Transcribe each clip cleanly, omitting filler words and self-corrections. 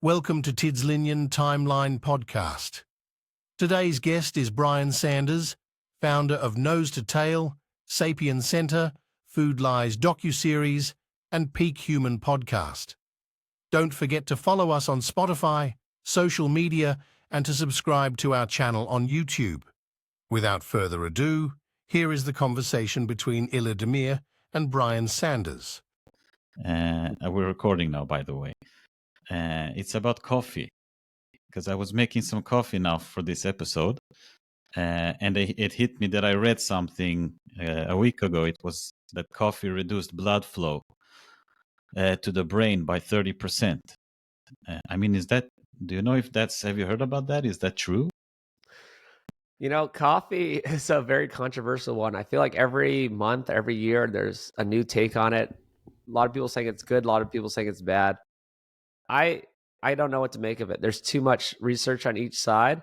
Welcome to Tidslinjen Timeline Podcast. Today's guest is Brian Sanders, founder of Nose to Tail, Sapien Center, Foodlies docuseries, and Peak Human podcast. Don't forget to follow us on Spotify, social media, and to subscribe to our channel on YouTube. Without further ado, here is the conversation between Illa Demir and Brian Sanders. We're recording now, by the way. It's about coffee, because I was making some coffee now for this episode, and it hit me that I read something a week ago. It was that coffee reduced blood flow to the brain by 30%. Do you know if have you heard about that? Is that true? You know, coffee is a very controversial one. I feel like every month, every year, there's a new take on it. A lot of people saying it's good. A lot of people saying it's bad. I don't know what to make of it. There's too much research on each side.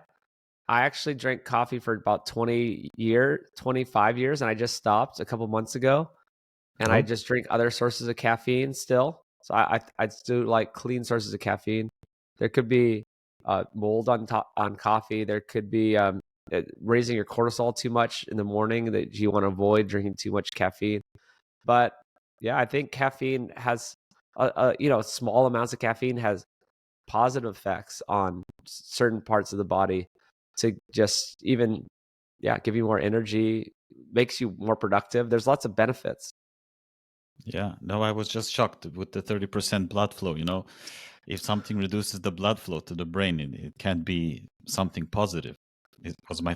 I actually drank coffee for about 25 years, and I just stopped a couple months ago. And I just drink other sources of caffeine still. So I do like clean sources of caffeine. There could be mold on coffee. There could be raising your cortisol too much in the morning, that you want to avoid drinking too much caffeine. But yeah, I think caffeine has small amounts of caffeine has positive effects on certain parts of the body to just even give you more energy, makes you more productive. There's lots of benefits. Yeah, no, I was just shocked with the 30% blood flow. If something reduces the blood flow to the brain, it can't be something positive. It was my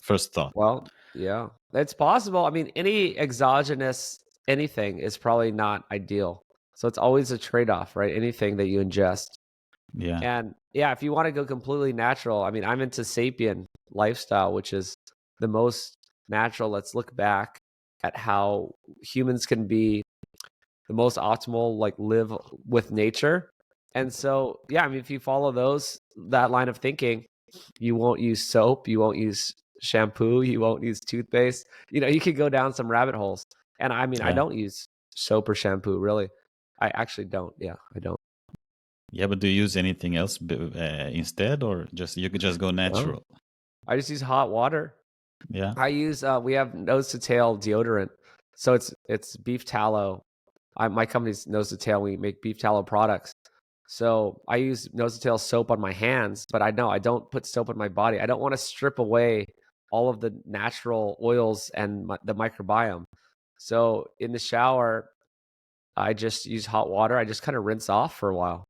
first thought. Well, yeah, it's possible. I mean, any exogenous anything is probably not ideal. So it's always a trade-off, right? Anything that you ingest. Yeah. And yeah, if you want to go completely natural, I mean, I'm into Sapien lifestyle, which is the most natural. Let's look back at how humans can be the most optimal, like live with nature. And so, yeah, I mean, if you follow that line of thinking, you won't use soap, you won't use shampoo, you won't use toothpaste. You could go down some rabbit holes. And I mean, I don't use soap or shampoo, really. I actually don't. Yeah, I don't. Yeah, but do you use anything else instead, or you could just go natural? No. I just use hot water. Yeah. I use we have nose to tail deodorant. So it's beef tallow. My company's Nose to Tail. We make beef tallow products. So I use Nose to Tail soap on my hands, but I don't put soap on my body. I don't want to strip away all of the natural oils and the microbiome. So in the shower, I just use hot water. I just kind of rinse off for a while.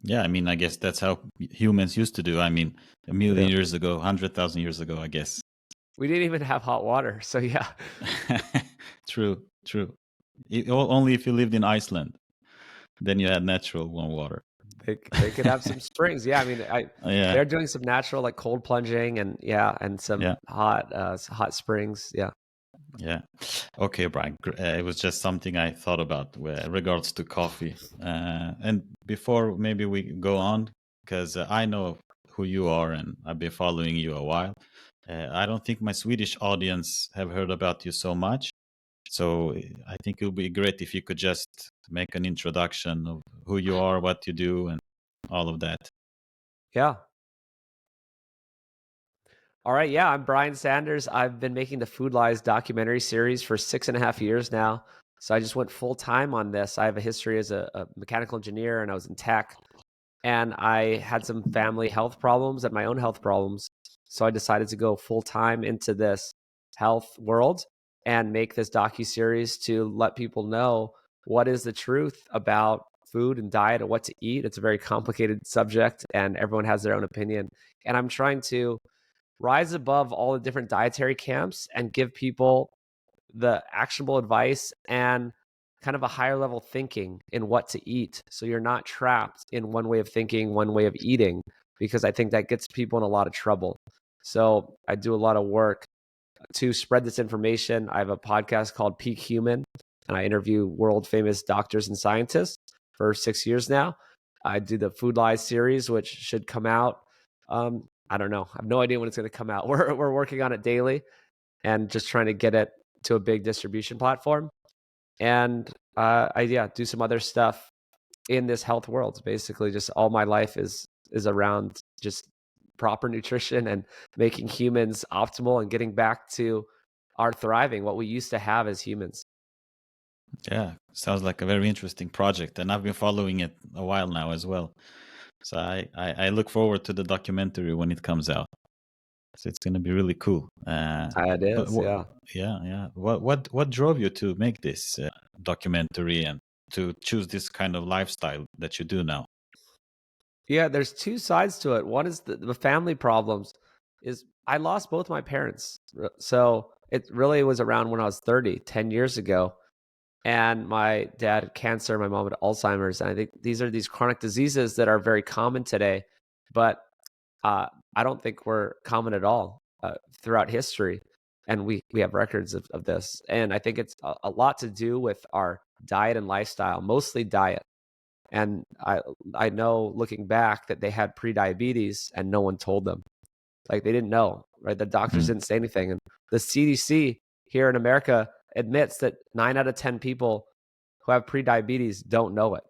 Yeah, I mean, I guess that's how humans used to do. I mean, a million years ago, 100,000 years ago, I guess. We didn't even have hot water, so yeah. True. Only if you lived in Iceland, then you had natural warm water. They could have some springs. Yeah, I mean, they're doing some natural, like cold plunging, and some hot springs. Yeah. Yeah. Okay, Brian. It was just something I thought about with regards to coffee. And before maybe we go on, because I know who you are and I've been following you a while. I don't think my Swedish audience have heard about you so much. So I think it would be great if you could just make an introduction of who you are, what you do, and all of that. Yeah. All right. Yeah, I'm Brian Sanders. I've been making the Foodlies documentary series for 6.5 years now. So I just went full time on this. I have a history as a mechanical engineer, and I was in tech. And I had some family health problems and my own health problems. So I decided to go full time into this health world and make this docuseries to let people know what is the truth about food and diet and what to eat. It's a very complicated subject, and everyone has their own opinion. And I'm trying to rise above all the different dietary camps and give people the actionable advice and kind of a higher level thinking in what to eat. So you're not trapped in one way of thinking, one way of eating, because I think that gets people in a lot of trouble. So I do a lot of work to spread this information. I have a podcast called Peak Human, and I interview world famous doctors and scientists for 6 years now. I do the Foodlies series, which should come out. I don't know. I have no idea when it's going to come out. We're working on it daily and just trying to get it to a big distribution platform. And I do some other stuff in this health world. Basically, just all my life is around just proper nutrition and making humans optimal and getting back to our thriving, what we used to have as humans. Yeah, sounds like a very interesting project, and I've been following it a while now as well. So I look forward to the documentary when it comes out. So it's going to be really cool. It But is, yeah. yeah. What drove you to make this documentary and to choose this kind of lifestyle that you do now? Yeah, there's two sides to it. One is the family problems. Is I lost both my parents, so it really was around when I was 30, 10 years ago. And my dad had cancer, my mom had Alzheimer's, and I think these chronic diseases that are very common today, but I don't think were common at all throughout history. And we have records of this, and I think it's a lot to do with our diet and lifestyle, mostly diet. And I know looking back that they had pre-diabetes and no one told them. Like they didn't know, right? The doctors Mm. didn't say anything. And the CDC here in America admits that 9 out of 10 people who have pre-diabetes don't know it,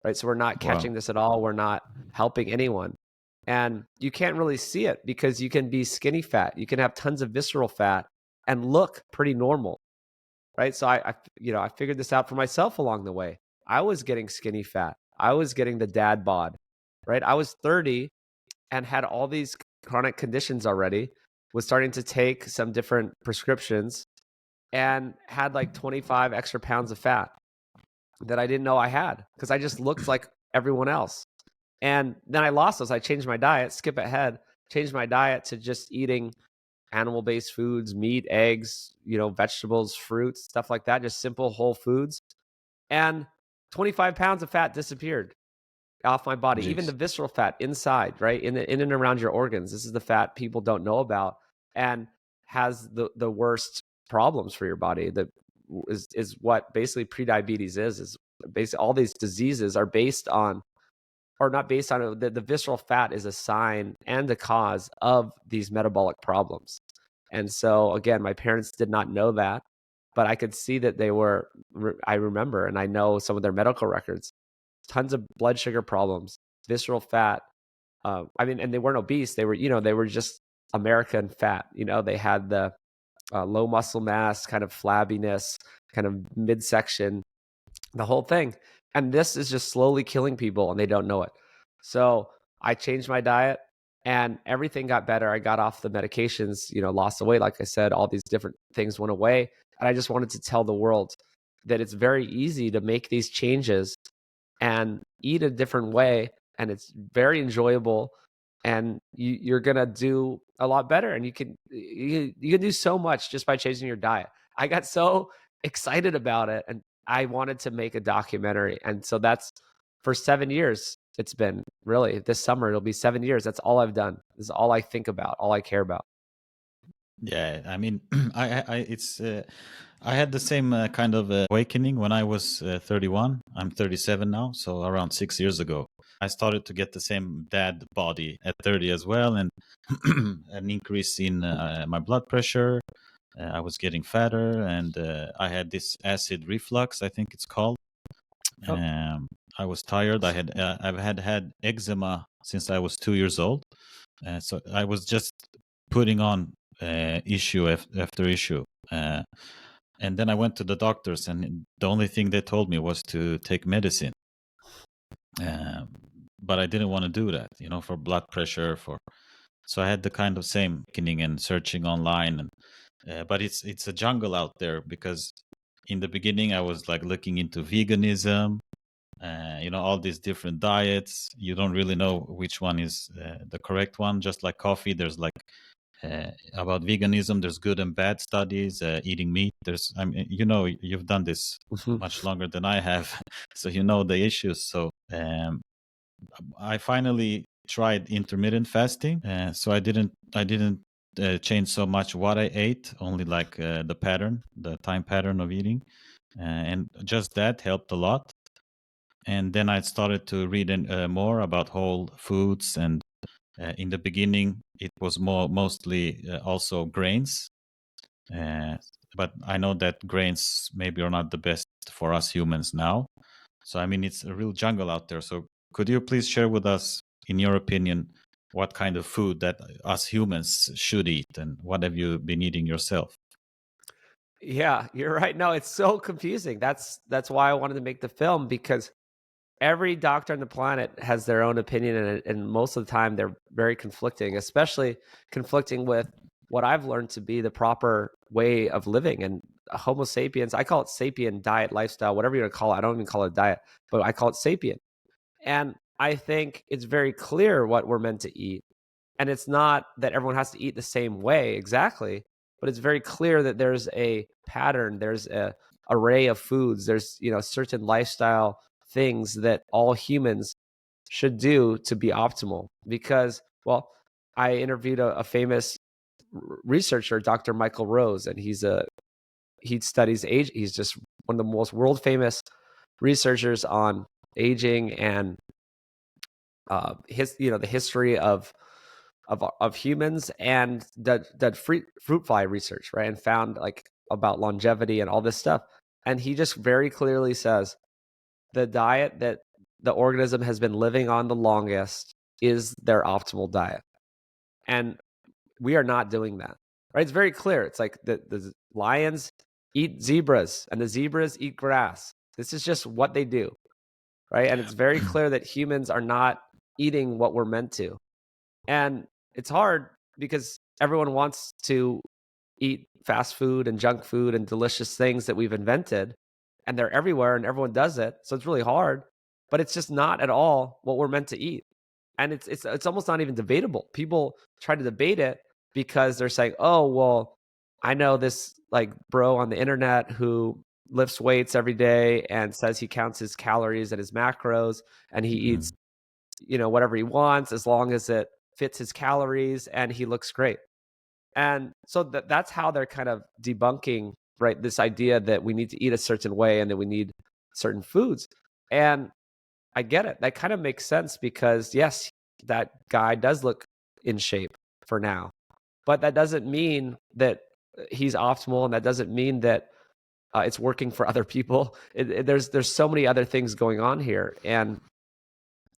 right? So we're not Wow. catching this at all. We're not helping anyone. And you can't really see it because you can be skinny fat. You can have tons of visceral fat and look pretty normal, right? So I figured this out for myself along the way. I was getting skinny fat. I was getting the dad bod, right? I was 30 and had all these chronic conditions already, was starting to take some different prescriptions and had like 25 extra pounds of fat that I didn't know I had because I just looked like everyone else. And then I lost those. I changed my diet, skip ahead, changed my diet to just eating animal-based foods, meat, eggs, vegetables, fruits, stuff like that, just simple whole foods. And 25 pounds of fat disappeared off my body, even the Jeez. visceral fat inside, right? In and around your organs. This is the fat people don't know about and has the worst problems for your body. That is what basically prediabetes is basically all these diseases are based on, or not based on it, the visceral fat is a sign and a cause of these metabolic problems. And so again, my parents did not know that, but I could see that they were, I remember, and I know some of their medical records, tons of blood sugar problems, visceral fat. And they weren't obese. They were, they were just American fat. They had the low muscle mass, kind of flabbiness, kind of midsection, the whole thing. And this is just slowly killing people and they don't know it. So I changed my diet and everything got better. I got off the medications, lost the weight. Like I said, all these different things went away. And I just wanted to tell the world that it's very easy to make these changes and eat a different way. And it's very enjoyable. And you're going to do a lot better. And you can do so much just by changing your diet. I got so excited about it. And I wanted to make a documentary. And so that's for 7 years. It's been really this summer. It'll be 7 years. That's all I've done. This is all I think about, all I care about. Yeah, I mean, I had the same kind of awakening when I was 31. I'm 37 now, so around 6 years ago, I started to get the same dad body at 30 as well, and an increase in my blood pressure. I was getting fatter, and I had this acid reflux, I think it's called. Oh, I was tired. I've had eczema since I was 2 years old, so I was just putting on issue after issue. And then I went to the doctors, and the only thing they told me was to take medicine. But I didn't want to do that, for blood pressure. So I had the kind of same awakening and searching online, but it's a jungle out there because in the beginning I was like looking into veganism, all these different diets. You don't really know which one is the correct one. Just like coffee, there's like about veganism, there's good and bad studies. Eating meat, I mean, you've done this mhm. much longer than I have, so you know the issues. So I finally tried intermittent fasting. So I didn't change so much what I ate, only like the time pattern of eating, and just that helped a lot. And then I started to read more about whole foods, and in the beginning it was mostly also grains, uh, but I know that grains maybe are not the best for us humans now. So I mean, it's a real jungle out there. So could you please share with us, in your opinion, what kind of food that us humans should eat, and what have you been eating yourself? Yeah, you're right. No, it's so confusing. That's why I wanted to make the film, because every doctor on the planet has their own opinion, and most of the time they're very conflicting, especially conflicting with what I've learned to be the proper way of living. And Homo sapiens, I call it sapien diet, lifestyle, whatever you want to call it. I don't even call it diet, but I call it sapien. And I think it's very clear what we're meant to eat. And it's not that everyone has to eat the same way exactly, but it's very clear that there's a pattern, there's a array of foods, there's, certain lifestyle things that all humans should do to be optimal. Because, well, I interviewed a famous researcher, Dr. Michael Rose, and he studies age. He's just one of the most world famous researchers on aging and the history of humans, and that fruit fly research, right? And found like about longevity and all this stuff. And he just very clearly says the diet that the organism has been living on the longest is their optimal diet. And we are not doing that, right? It's very clear. It's like the lions eat zebras and the zebras eat grass. This is just what they do, right? And it's very clear that humans are not eating what we're meant to. And it's hard because everyone wants to eat fast food and junk food and delicious things that we've invented, and they're everywhere and everyone does it. So it's really hard, but it's just not at all what we're meant to eat. And it's almost not even debatable. People try to debate it because they're saying, "Oh, well, I know this like bro on the internet who lifts weights every day and says he counts his calories and his macros, and he eats, whatever he wants as long as it fits his calories, and he looks great." And so that's how they're kind of debunking, right, this idea that we need to eat a certain way and that we need certain foods. And I get it. That kind of makes sense because, yes, that guy does look in shape for now, but that doesn't mean that he's optimal, and that doesn't mean that it's working for other people. There's so many other things going on here, and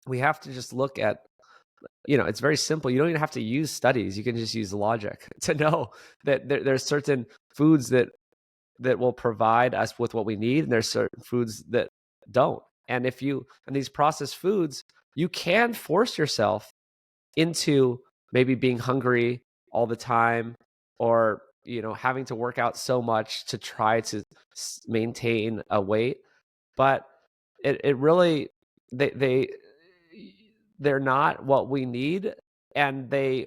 we have to just look at, it's very simple. You don't even have to use studies. You can just use logic to know that there's certain foods that will provide us with what we need, and there's certain foods that don't. And these processed foods, you can force yourself into maybe being hungry all the time, or, having to work out so much to try to maintain a weight. But it really, they're not what we need. And uh,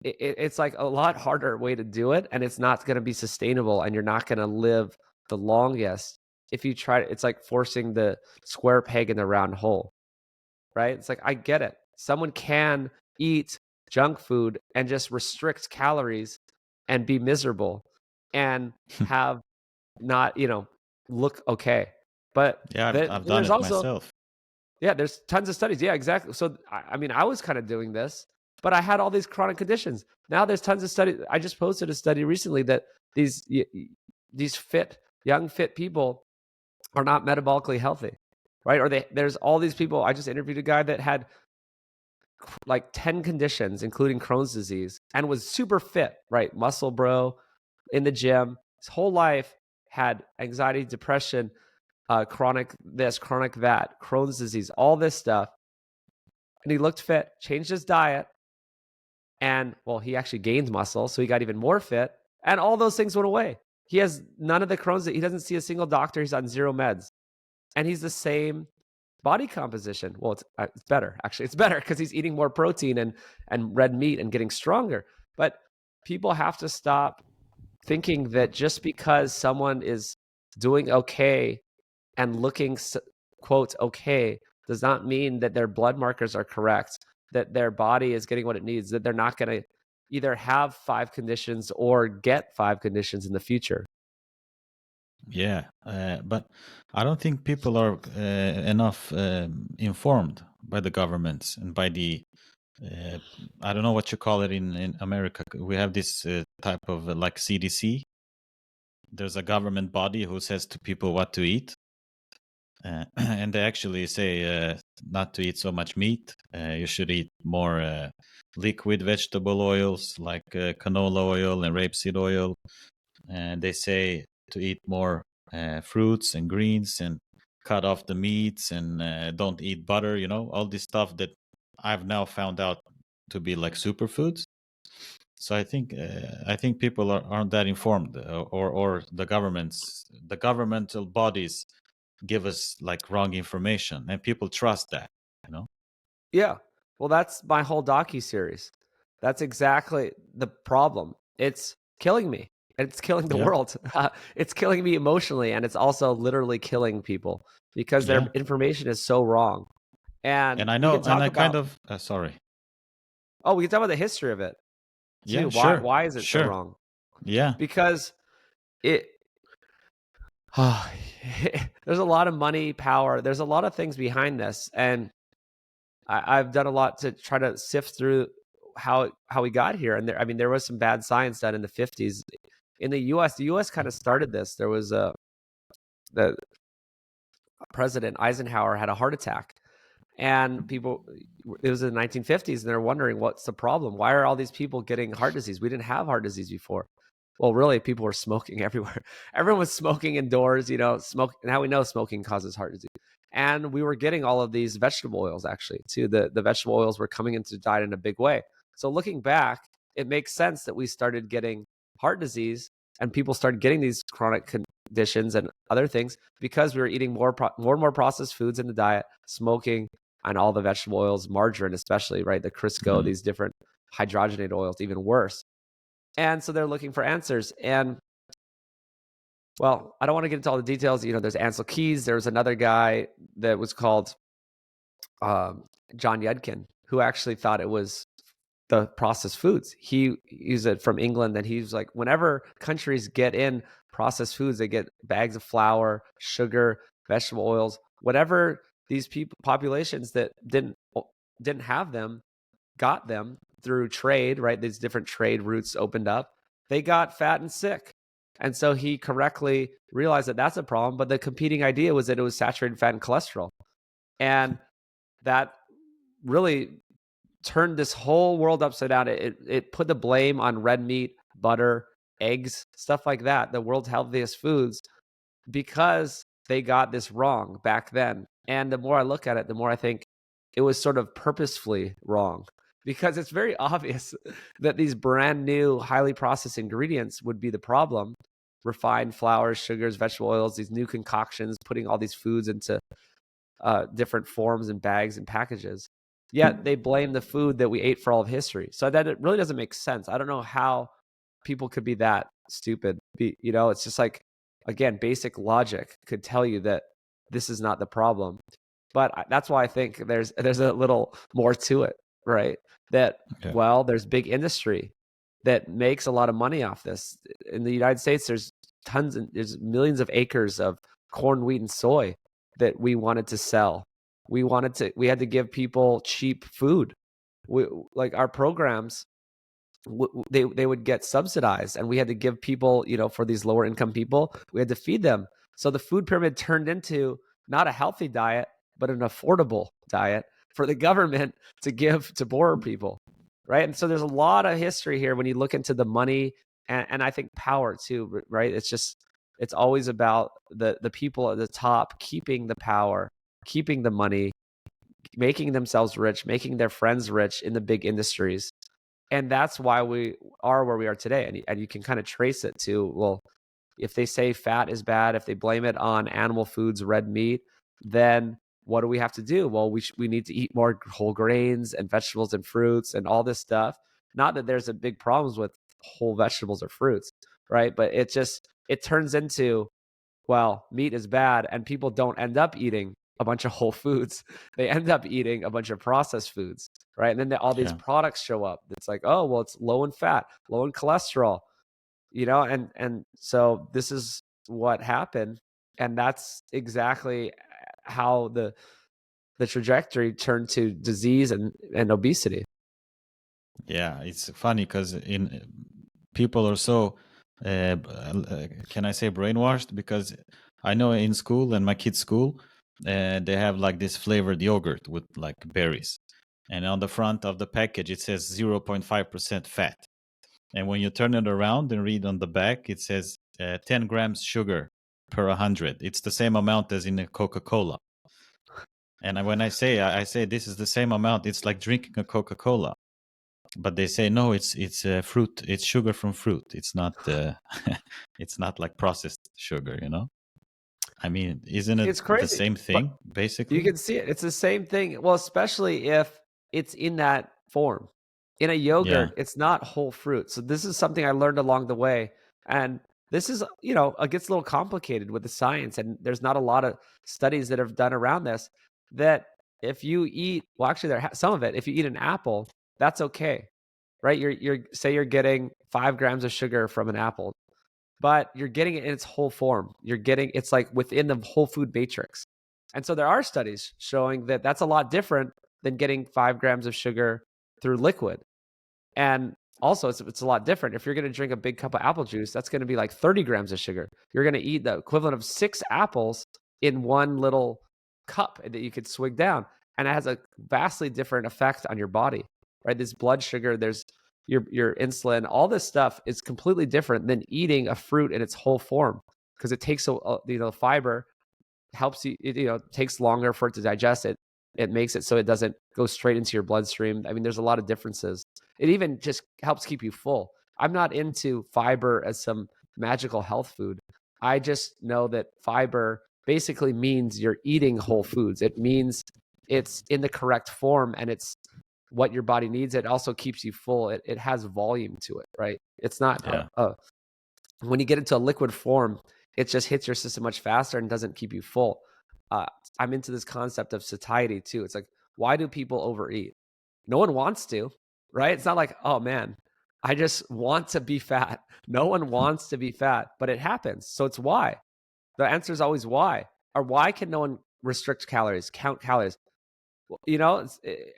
it's like a lot harder way to do it, and it's not going to be sustainable, and you're not going to live the longest if you try. It's like forcing the square peg in the round hole, right? It's like, I get it. Someone can eat junk food and just restrict calories and be miserable and have not, look okay. But Yeah, I've done there's it also, myself. yeah, there's tons of studies. Yeah, exactly. So, I mean, I was kind of doing this, but I had all these chronic conditions. Now there's tons of studies. I just posted a study recently that these young fit people are not metabolically healthy, right? Or there's all these people. I just interviewed a guy that had like 10 conditions, including Crohn's disease, and was super fit, right? Muscle bro, in the gym. His whole life had anxiety, depression, chronic this, chronic that, Crohn's disease, all this stuff. And he looked fit, changed his diet, and, well, he actually gained muscle, so he got even more fit, and all those things went away. He has none of the Crohn's. He doesn't see a single doctor. He's on zero meds, and he's the same body composition. Well, it's better, actually. It's better because he's eating more protein and red meat and getting stronger. But people have to stop thinking that just because someone is doing okay and looking, quote, okay, does not mean that their blood markers are correct, that their body is getting what it needs, that they're not going to either have 5 conditions or get 5 conditions in the future. Yeah, but I don't think people are enough informed by the governments and by the I don't know what you call it in America. We have this type of like CDC. There's a government body who says to people what to eat. and they actually say not to eat so much meat. You should eat more liquid vegetable oils like canola oil and rapeseed oil. And they say to eat more fruits and greens and cut off the meats and don't eat butter. All this stuff that I've now found out to be like superfoods. So I think people aren't that informed, or the governmental bodies give us like wrong information, and people trust that. You know. Yeah. Well, that's my whole docu-series. That's exactly the problem. It's killing me. It's killing the Yeah. world. It's killing me emotionally, and it's also literally killing people because their Yeah. information is so wrong. And And I we can know, and talk I kind about, of sorry. we can talk about the history of it Yeah. too. Why is it so Sure. wrong? Yeah. Because it there's a lot of money, power. There's a lot of things behind this, and I've done a lot to try to sift through how we got here. And there was some bad science done in the 50s in the U.S. The U.S. kind of started this. There was the President Eisenhower had a heart attack, and it was in the 1950s, and they're wondering what's the problem. Why are all these people getting heart disease? We didn't have heart disease before. Well, really, people were smoking everywhere. Everyone was smoking indoors. Smoke. Now we know smoking causes heart disease. And we were getting all of these vegetable oils actually too. The vegetable oils were coming into the diet in a big way. So looking back, it makes sense that we started getting heart disease and people started getting these chronic conditions and other things because we were eating more and more processed foods in the diet, smoking, and all the vegetable oils, margarine especially, right? The Crisco, these different hydrogenated oils, even worse. And so they're looking for answers. And well, I don't want to get into all the details. There's Ansel Keys. There was another guy that was called John Yudkin, who actually thought it was the processed foods. He's from England, and he's like, whenever countries get in processed foods, they get bags of flour, sugar, vegetable oils, whatever these populations that didn't have them got them through trade, right? These different trade routes opened up. They got fat and sick. And so he correctly realized that that's a problem. But the competing idea was that it was saturated fat and cholesterol. And that really turned this whole world upside down. It put the blame on red meat, butter, eggs, stuff like that, the world's healthiest foods, because they got this wrong back then. And the more I look at it, the more I think it was sort of purposefully wrong, because it's very obvious that these brand new, highly processed ingredients would be the problem. Refined flours, sugars, vegetable oils, these new concoctions, putting all these foods into different forms and bags and packages. Yet they blame the food that we ate for all of history. So that it really doesn't make sense. I don't know how people could be that stupid. It's just like, again, basic logic could tell you that this is not the problem. But that's why I think there's a little more to it, right? That, well, there's big industry that makes a lot of money off this. In the United States, there's there's millions of acres of corn, wheat, and soy that we wanted to sell. We had to give people cheap food. Like our programs, they would get subsidized, and we had to give people, for these lower income people, we had to feed them. So the food pyramid turned into not a healthy diet, but an affordable diet for the government to give to poorer people, right? And so there's a lot of history here when you look into the money and I think power too, right? It's always about the people at the top keeping the power, keeping the money, making themselves rich, making their friends rich in the big industries. And that's why we are where we are today. And you can kind of trace it to, well, if they say fat is bad, if they blame it on animal foods, red meat, then what do we have to do? Well, we need to eat more whole grains and vegetables and fruits and all this stuff. Not that there's a big problems with whole vegetables or fruits, right? But it turns into, well, meat is bad, and people don't end up eating a bunch of whole foods. They end up eating a bunch of processed foods, right? And then all these products show up. It's like, oh, well, it's low in fat, low in cholesterol, and so this is what happened. And that's exactly how the trajectory turned to disease and obesity. Yeah, it's funny because people are so can I say brainwashed? Because I know in school and my kids' school, they have like this flavored yogurt with like berries, and on the front of the package it says 0.5% fat. And when you turn it around and read on the back, it says 10 grams sugar per 100. It's the same amount as in a Coca-Cola. And when I say this is the same amount, it's like drinking a Coca-Cola. But they say no, it's fruit. It's sugar from fruit. It's not it's not like processed sugar. I mean, isn't it It's the crazy, same but thing you basically? can see it. It's the same thing. Well, especially if it's in that form. In a Yeah, yogurt, it's not whole fruit. So this is something I learned along the way. And this is, it gets a little complicated with the science. And there's not a lot of studies that have done around this. That if you eat, well, actually, some of it. If you eat an apple, that's okay, right? You're getting 5 grams of sugar from an apple, but you're getting it in its whole form. It's like within the whole food matrix. And so there are studies showing that that's a lot different than getting 5 grams of sugar through liquid. And also, it's a lot different. If you're going to drink a big cup of apple juice, that's going to be like 30 grams of sugar. You're going to eat the equivalent of 6 apples in one little cup that you could swig down. And it has a vastly different effect on your body, right? This blood sugar, there's your insulin, all this stuff is completely different than eating a fruit in its whole form, because it takes fiber helps you. It takes longer for it to digest. It makes it so it doesn't go straight into your bloodstream. I mean, there's a lot of differences. It even just helps keep you full. I'm not into fiber as some magical health food. I just know that fiber basically means you're eating whole foods. It means it's in the correct form and it's what your body needs. It also keeps you full. It has volume to it, right? It's not yeah, when you get into a liquid form, it just hits your system much faster and doesn't keep you full. I'm into this concept of satiety too. It's like, why do people overeat? No one wants to, right? It's not like, oh man, I just want to be fat. No one wants to be fat, but it happens. So it's why. The answer is always why. Or why can no one restrict calories, count calories? Well,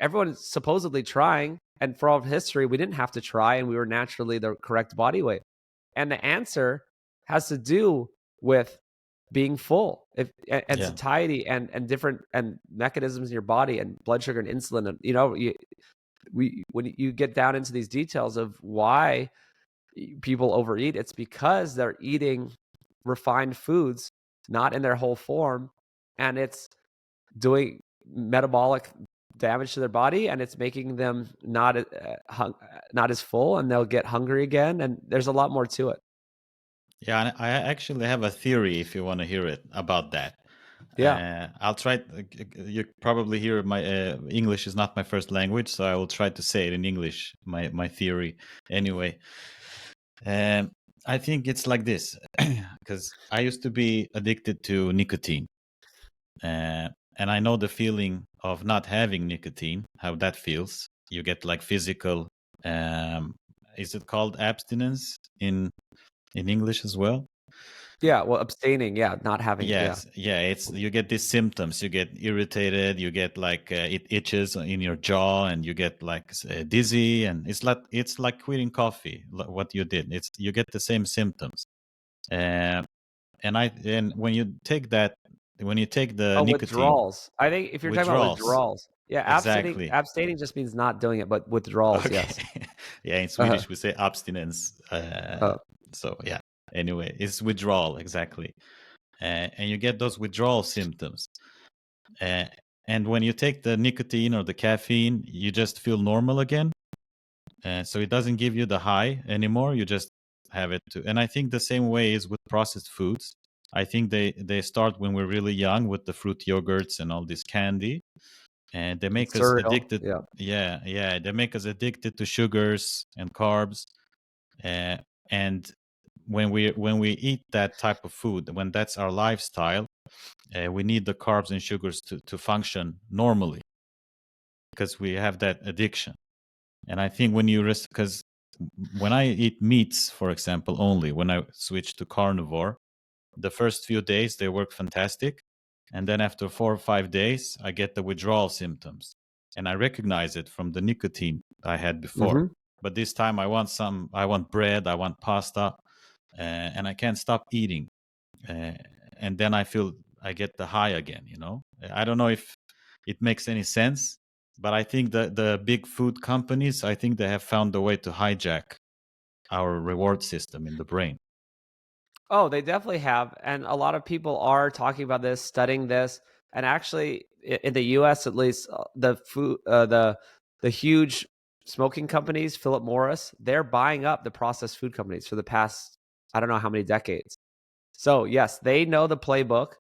everyone's supposedly trying. And for all of history, we didn't have to try and we were naturally the correct body weight. And the answer has to do with being full and yeah. satiety and different and mechanisms in your body and blood sugar and insulin. And, when you get down into these details of why people overeat, it's because they're eating refined foods, not in their whole form. And it's doing metabolic damage to their body, and it's making them not as full, and they'll get hungry again. And there's a lot more to it. Yeah, and I actually have a theory if you want to hear it about that. Yeah. I'll try. You probably hear my English is not my first language, so I will try to say it in English. My theory, anyway. I think it's like this, because I used to be addicted to nicotine, and I know the feeling of not having nicotine, how that feels. You get like physical. Is it called abstinence in English as well? Yeah. Well, abstaining. Yeah. Not having. Yeah. Yes, yeah, it's you get these symptoms. You get irritated. You get like it itches in your jaw, and you get like dizzy, and it's like quitting coffee. What you did, it's you get the same symptoms. Uh, and when you take the Oh, nicotine withdrawals. I think if you're talking about withdrawals, withdrawals, yeah, exactly. abstaining just means not doing it, but withdrawals, Okay, yes. yeah, in Uh-huh. Swedish we say abstinence. Uh, So yeah. Anyway, it's withdrawal exactly, and you get those withdrawal symptoms. Uh, and when you take the nicotine or the caffeine, you just feel normal again. So it doesn't give you the high anymore. You just have it too. And I think the same way is with processed foods. I think they start when we're really young with the fruit yogurts and all this candy, and they make us Cereal. addicted. Yeah. Yeah, yeah, they make us addicted to sugars and carbs. Uh, and when we eat that type of food, when that's our lifestyle, we need the carbs and sugars to function normally, because we have that addiction. And I think when you because when I eat meats, for example, only when I switch to carnivore, the first few days they work fantastic, and then after 4 or 5 days I get the withdrawal symptoms, and I recognize it from the nicotine I had before. Hmm. But this time I want bread, I want pasta, and I can't stop eating. uh, and then I feel I get the high again. I don't know if it makes any sense, but I think the big food companies, I think they have found a way to hijack our reward system in the brain. Oh, they definitely have, and a lot of people are talking about this, studying this, and actually, in the U.S. at least, the huge smoking companies, Philip Morris, they're buying up the processed food companies for the past I don't know how many decades. So yes, they know the playbook.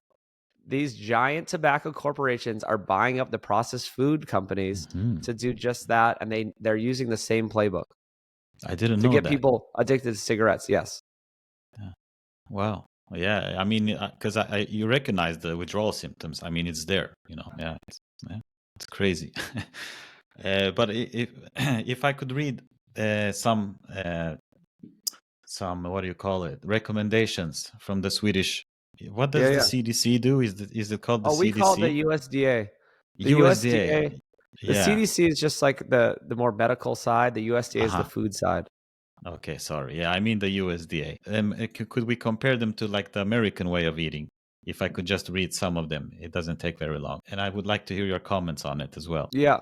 These giant tobacco corporations are buying up the processed food companies Mhm. to do just that, and they're using the same playbook I didn't to know get that. people addicted to cigarettes. Yes. Yeah. Wow. Yeah. I mean, because you recognize the withdrawal symptoms. I mean, it's there. Yeah, it's crazy. But if I could read some what do you call it, recommendations from the Swedish. What does Yeah, the yeah. CDC do? Is it called the Oh, we call it the CDC? USDA. The USDA. USDA, the Yeah. CDC is just like the more medical side. The USDA is the Uh-huh. food side. Okay, sorry. Yeah, I mean the USDA. Could we compare them to like the American way of eating? If I could just read some of them, it doesn't take very long. And I would like to hear your comments on it as well. Yeah.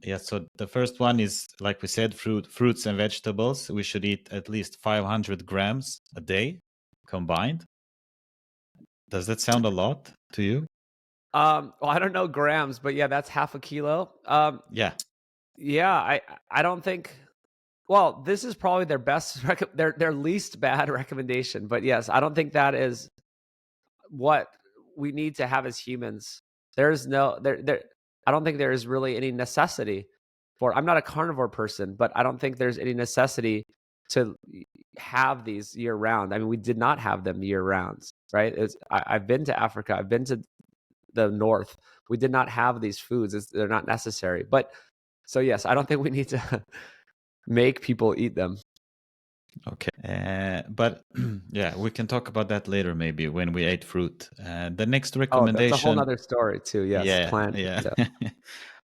Yeah, so the first one is, like we said, fruits and vegetables. We should eat at least 500 grams a day combined. Does that sound a lot to you? Well, I don't know grams, but yeah, that's half a kilo. Yeah. Yeah, I don't think. Well, this is probably their best, their least bad recommendation. But yes, I don't think that is what we need to have as humans. There's no there. I don't think there is really any necessity for. I'm not a carnivore person, but I don't think there's any necessity to have these year round. I mean, we did not have them year rounds, right? I've been to Africa. I've been to the north. We did not have these foods. They're not necessary. But so yes, I don't think we need to make people eat them. Okay. But yeah, we can talk about that later, maybe when we ate fruit. The next Oh, that's a whole recommendation. nother story too. Yes, Yeah, plant. yeah. So.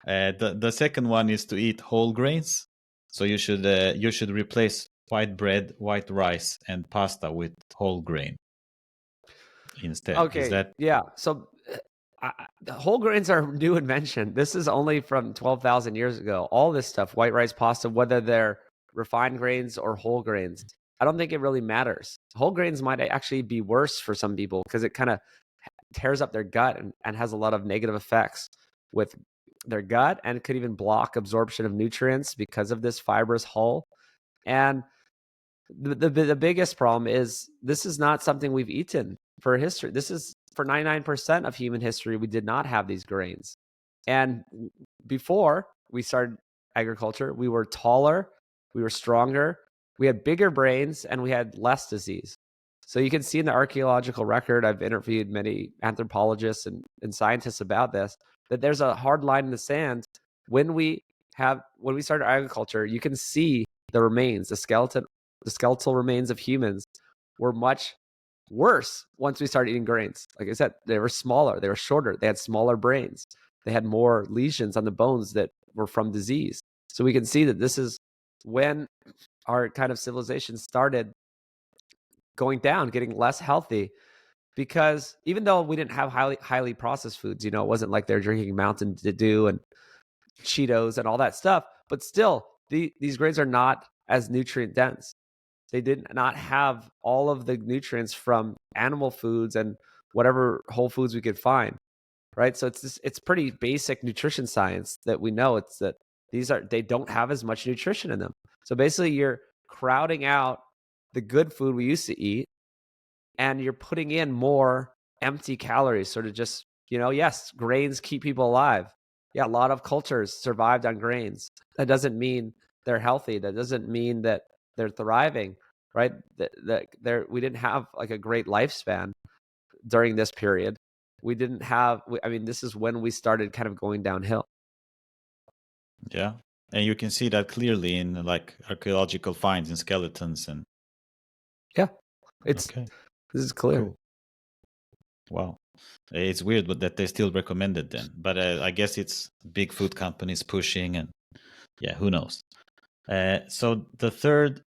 The second one is to eat whole grains. So you should replace white bread, white rice, and pasta with whole grain instead. Is Okay, that yeah. So the whole grains are a new invention. This is only from 12,000 years ago. All this stuff, white rice, pasta, whether they're refined grains or whole grains, I don't think it really matters. Whole grains might actually be worse for some people because it kind of tears up their gut and has a lot of negative effects with their gut and could even block absorption of nutrients because of this fibrous hull. And the biggest problem is this is not something we've eaten for history. This is for 99% of human history. We did not have these grains. And before we started agriculture, we were taller, we were stronger, we had bigger brains, and we had less disease. So you can see in the archaeological record, I've interviewed many anthropologists and scientists about this, that there's a hard line in the sand. When we started agriculture, you can see the remains, the skeletal remains of humans were much worse once we started eating grains. Like I said, they were smaller, they were shorter, they had smaller brains, they had more lesions on the bones that were from disease. So we can see that this is when our kind of civilization started going down, getting less healthy. Because even though we didn't have highly processed foods, it wasn't like they're drinking Mountain Dew and Cheetos and all that stuff. But still, these grains are not as nutrient dense. They did not have all of the nutrients from animal foods and whatever whole foods we could find, right? So it's pretty basic nutrition science that we know. It's that they don't have as much nutrition in them. So basically, you're crowding out the good food we used to eat, and you're putting in more empty calories. Sort of just yes, grains keep people alive. Yeah, a lot of cultures survived on grains. That doesn't mean they're healthy. That doesn't mean that they're thriving, right? We didn't have like a great lifespan during this period. We didn't have. I mean, this is when we started kind of going downhill. Yeah, and you can see that clearly in like archaeological finds and skeletons and. Yeah, Okay, this is clear. cool. Wow. It's weird, but that they still recommend it then. But I guess it's big food companies pushing, and yeah, who knows. So the third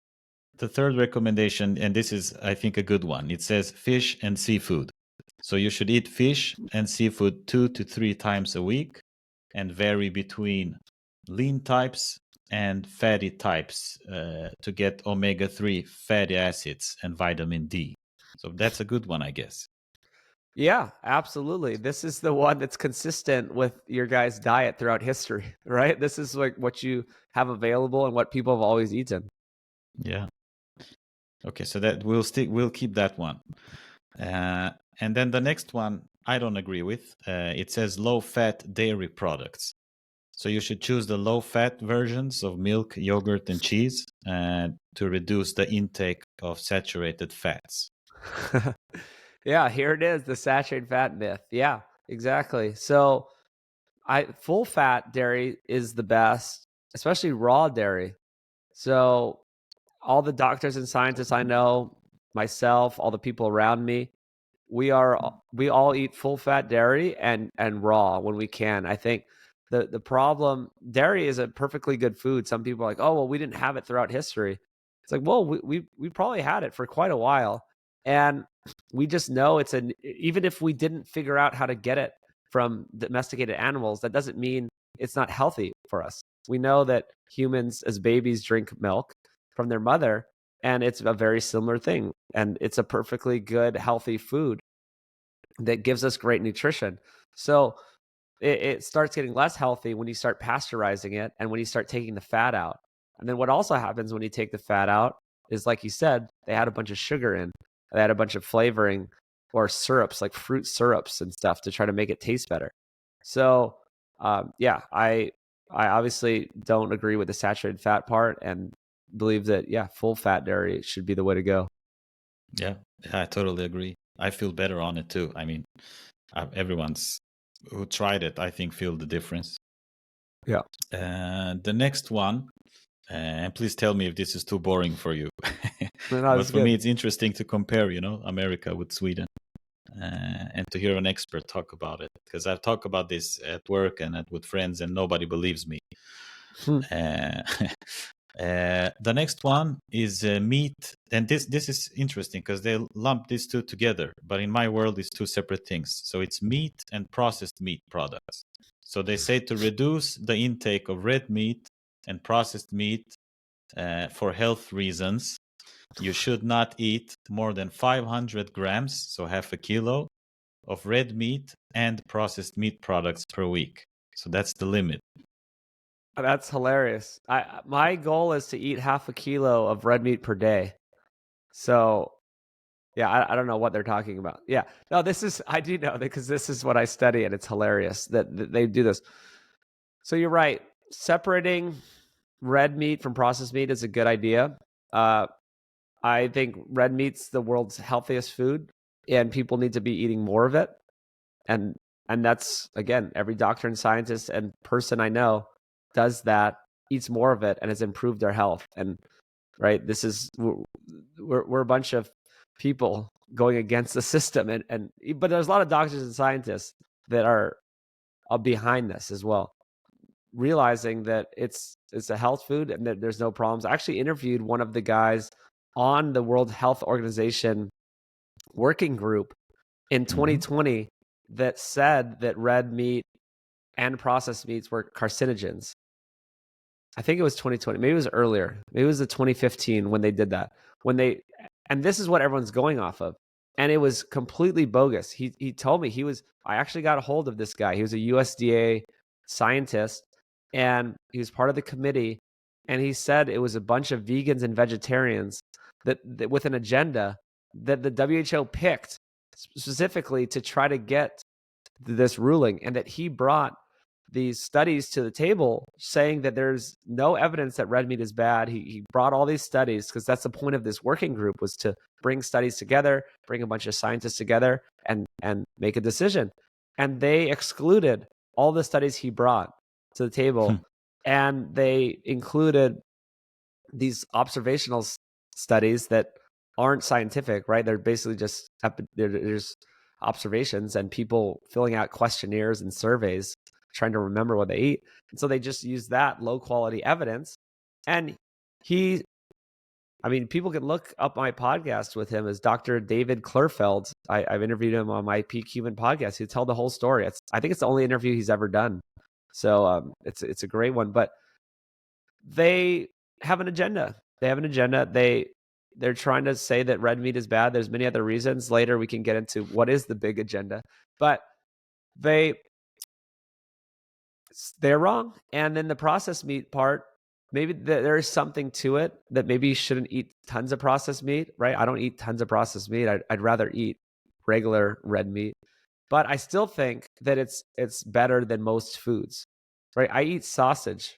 recommendation, and this is I think a good one. It says fish and seafood. So you should eat fish and seafood 2 to 3 times a week and vary between lean types and fatty types to get omega-3 fatty acids and vitamin D. So that's a good one, I guess. Yeah, absolutely. This is the one that's consistent with your guys' diet throughout history, right? This is like what you have available and what people have always eaten. Yeah. Okay, so that we'll keep that one. And then the next one I don't agree with. It says low-fat dairy products. So you should choose the low-fat versions of milk, yogurt, and cheese to reduce the intake of saturated fats. Yeah, here it is, the saturated fat myth. Yeah, exactly. So full fat dairy is the best, especially raw dairy. So all the doctors and scientists I know, myself, all the people around me, we all eat full fat dairy and raw when we can. I think the problem, dairy is a perfectly good food. Some people are like, oh well, we didn't have it throughout history. It's like, well, we probably had it for quite a while, and we just know even if we didn't figure out how to get it from domesticated animals, that doesn't mean it's not healthy for us. We know that humans as babies drink milk from their mother, and it's a very similar thing, and it's a perfectly good healthy food that gives us great nutrition. So it starts getting less healthy when you start pasteurizing it and when you start taking the fat out. And then what also happens when you take the fat out is, like you said, they had a bunch of sugar in, they had a bunch of flavoring or syrups, like fruit syrups and stuff, to try to make it taste better. So yeah, I obviously don't agree with the saturated fat part and believe that, yeah, full fat dairy should be the way to go. Yeah, I totally agree. I feel better on it too. I mean, everyone's who tried it, I think, feel the difference. Yeah. The next one, and please tell me if this is too boring for you. No, But for me, it's interesting to compare, America with Sweden, and to hear an expert talk about it. Because I've talked about this at work and with friends, and nobody believes me. Uh, the next one is meat, and this is interesting because they lump these two together, but in my world, it's two separate things. So it's meat and processed meat products. So they say to reduce the intake of red meat and processed meat for health reasons, you should not eat more than 500 grams, so half a kilo, of red meat and processed meat products per week. So that's the limit. That's hilarious. My goal is to eat half a kilo of red meat per day. So yeah, I don't know what they're talking about. Yeah, no, I do know, because this is what I study, and it's hilarious that they do this. So you're right. Separating red meat from processed meat is a good idea. I think red meat's the world's healthiest food, and people need to be eating more of it. And that's, again, every doctor and scientist and person I know does that, eats more of it, and has improved their health. And right, we're a bunch of people going against the system, but there's a lot of doctors and scientists that are behind this as well, realizing that it's a health food and that there's no problems. I actually interviewed one of the guys on the World Health Organization working group in 2020 that said that red meat and processed meats were carcinogens. I think it was 2020. Maybe it was earlier. Maybe it was the 2015 when they did that. And this is what everyone's going off of. And it was completely bogus. He told me I actually got a hold of this guy. He was a USDA scientist, and he was part of the committee. And he said it was a bunch of vegans and vegetarians that with an agenda that the WHO picked specifically to try to get this ruling, and that he brought these studies to the table saying that there's no evidence that red meat is bad. He brought all these studies because that's the point of this working group, was to bring studies together, bring a bunch of scientists together, and make a decision. And they excluded all the studies he brought to the table, and they included these observational studies that aren't scientific, right? They're basically just there's observations and people filling out questionnaires and surveys trying to remember what they eat. And so they just use that low quality evidence. And I mean, people can look up my podcast with him as Dr. David Klurfeld. I've interviewed him on my Peak Human podcast. He'll tell the whole story. I think it's the only interview he's ever done. So it's a great one. But they have an agenda. They have an agenda. They're trying to say that red meat is bad. There's many other reasons. Later we can get into what is the big agenda. But they're wrong. And then the processed meat part, maybe there is something to it that maybe you shouldn't eat tons of processed meat, right? I don't eat tons of processed meat. I'd rather eat regular red meat. But I still think that it's better than most foods, right? I eat sausage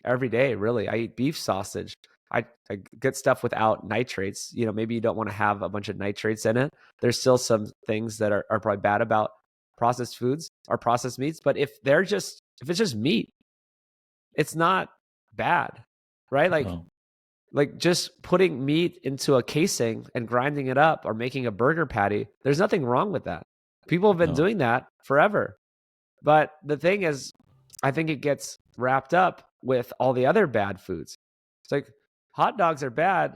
every day, really. I eat beef sausage. I get stuff without nitrates. You know, maybe you don't want to have a bunch of nitrates in it. There's still some things that are probably bad about processed foods or processed meats. But if it's just meat, it's not bad, right? Like just putting meat into a casing and grinding it up or making a burger patty, there's nothing wrong with that. People have been doing that forever. But the thing is, I think it gets wrapped up with all the other bad foods. It's like hot dogs are bad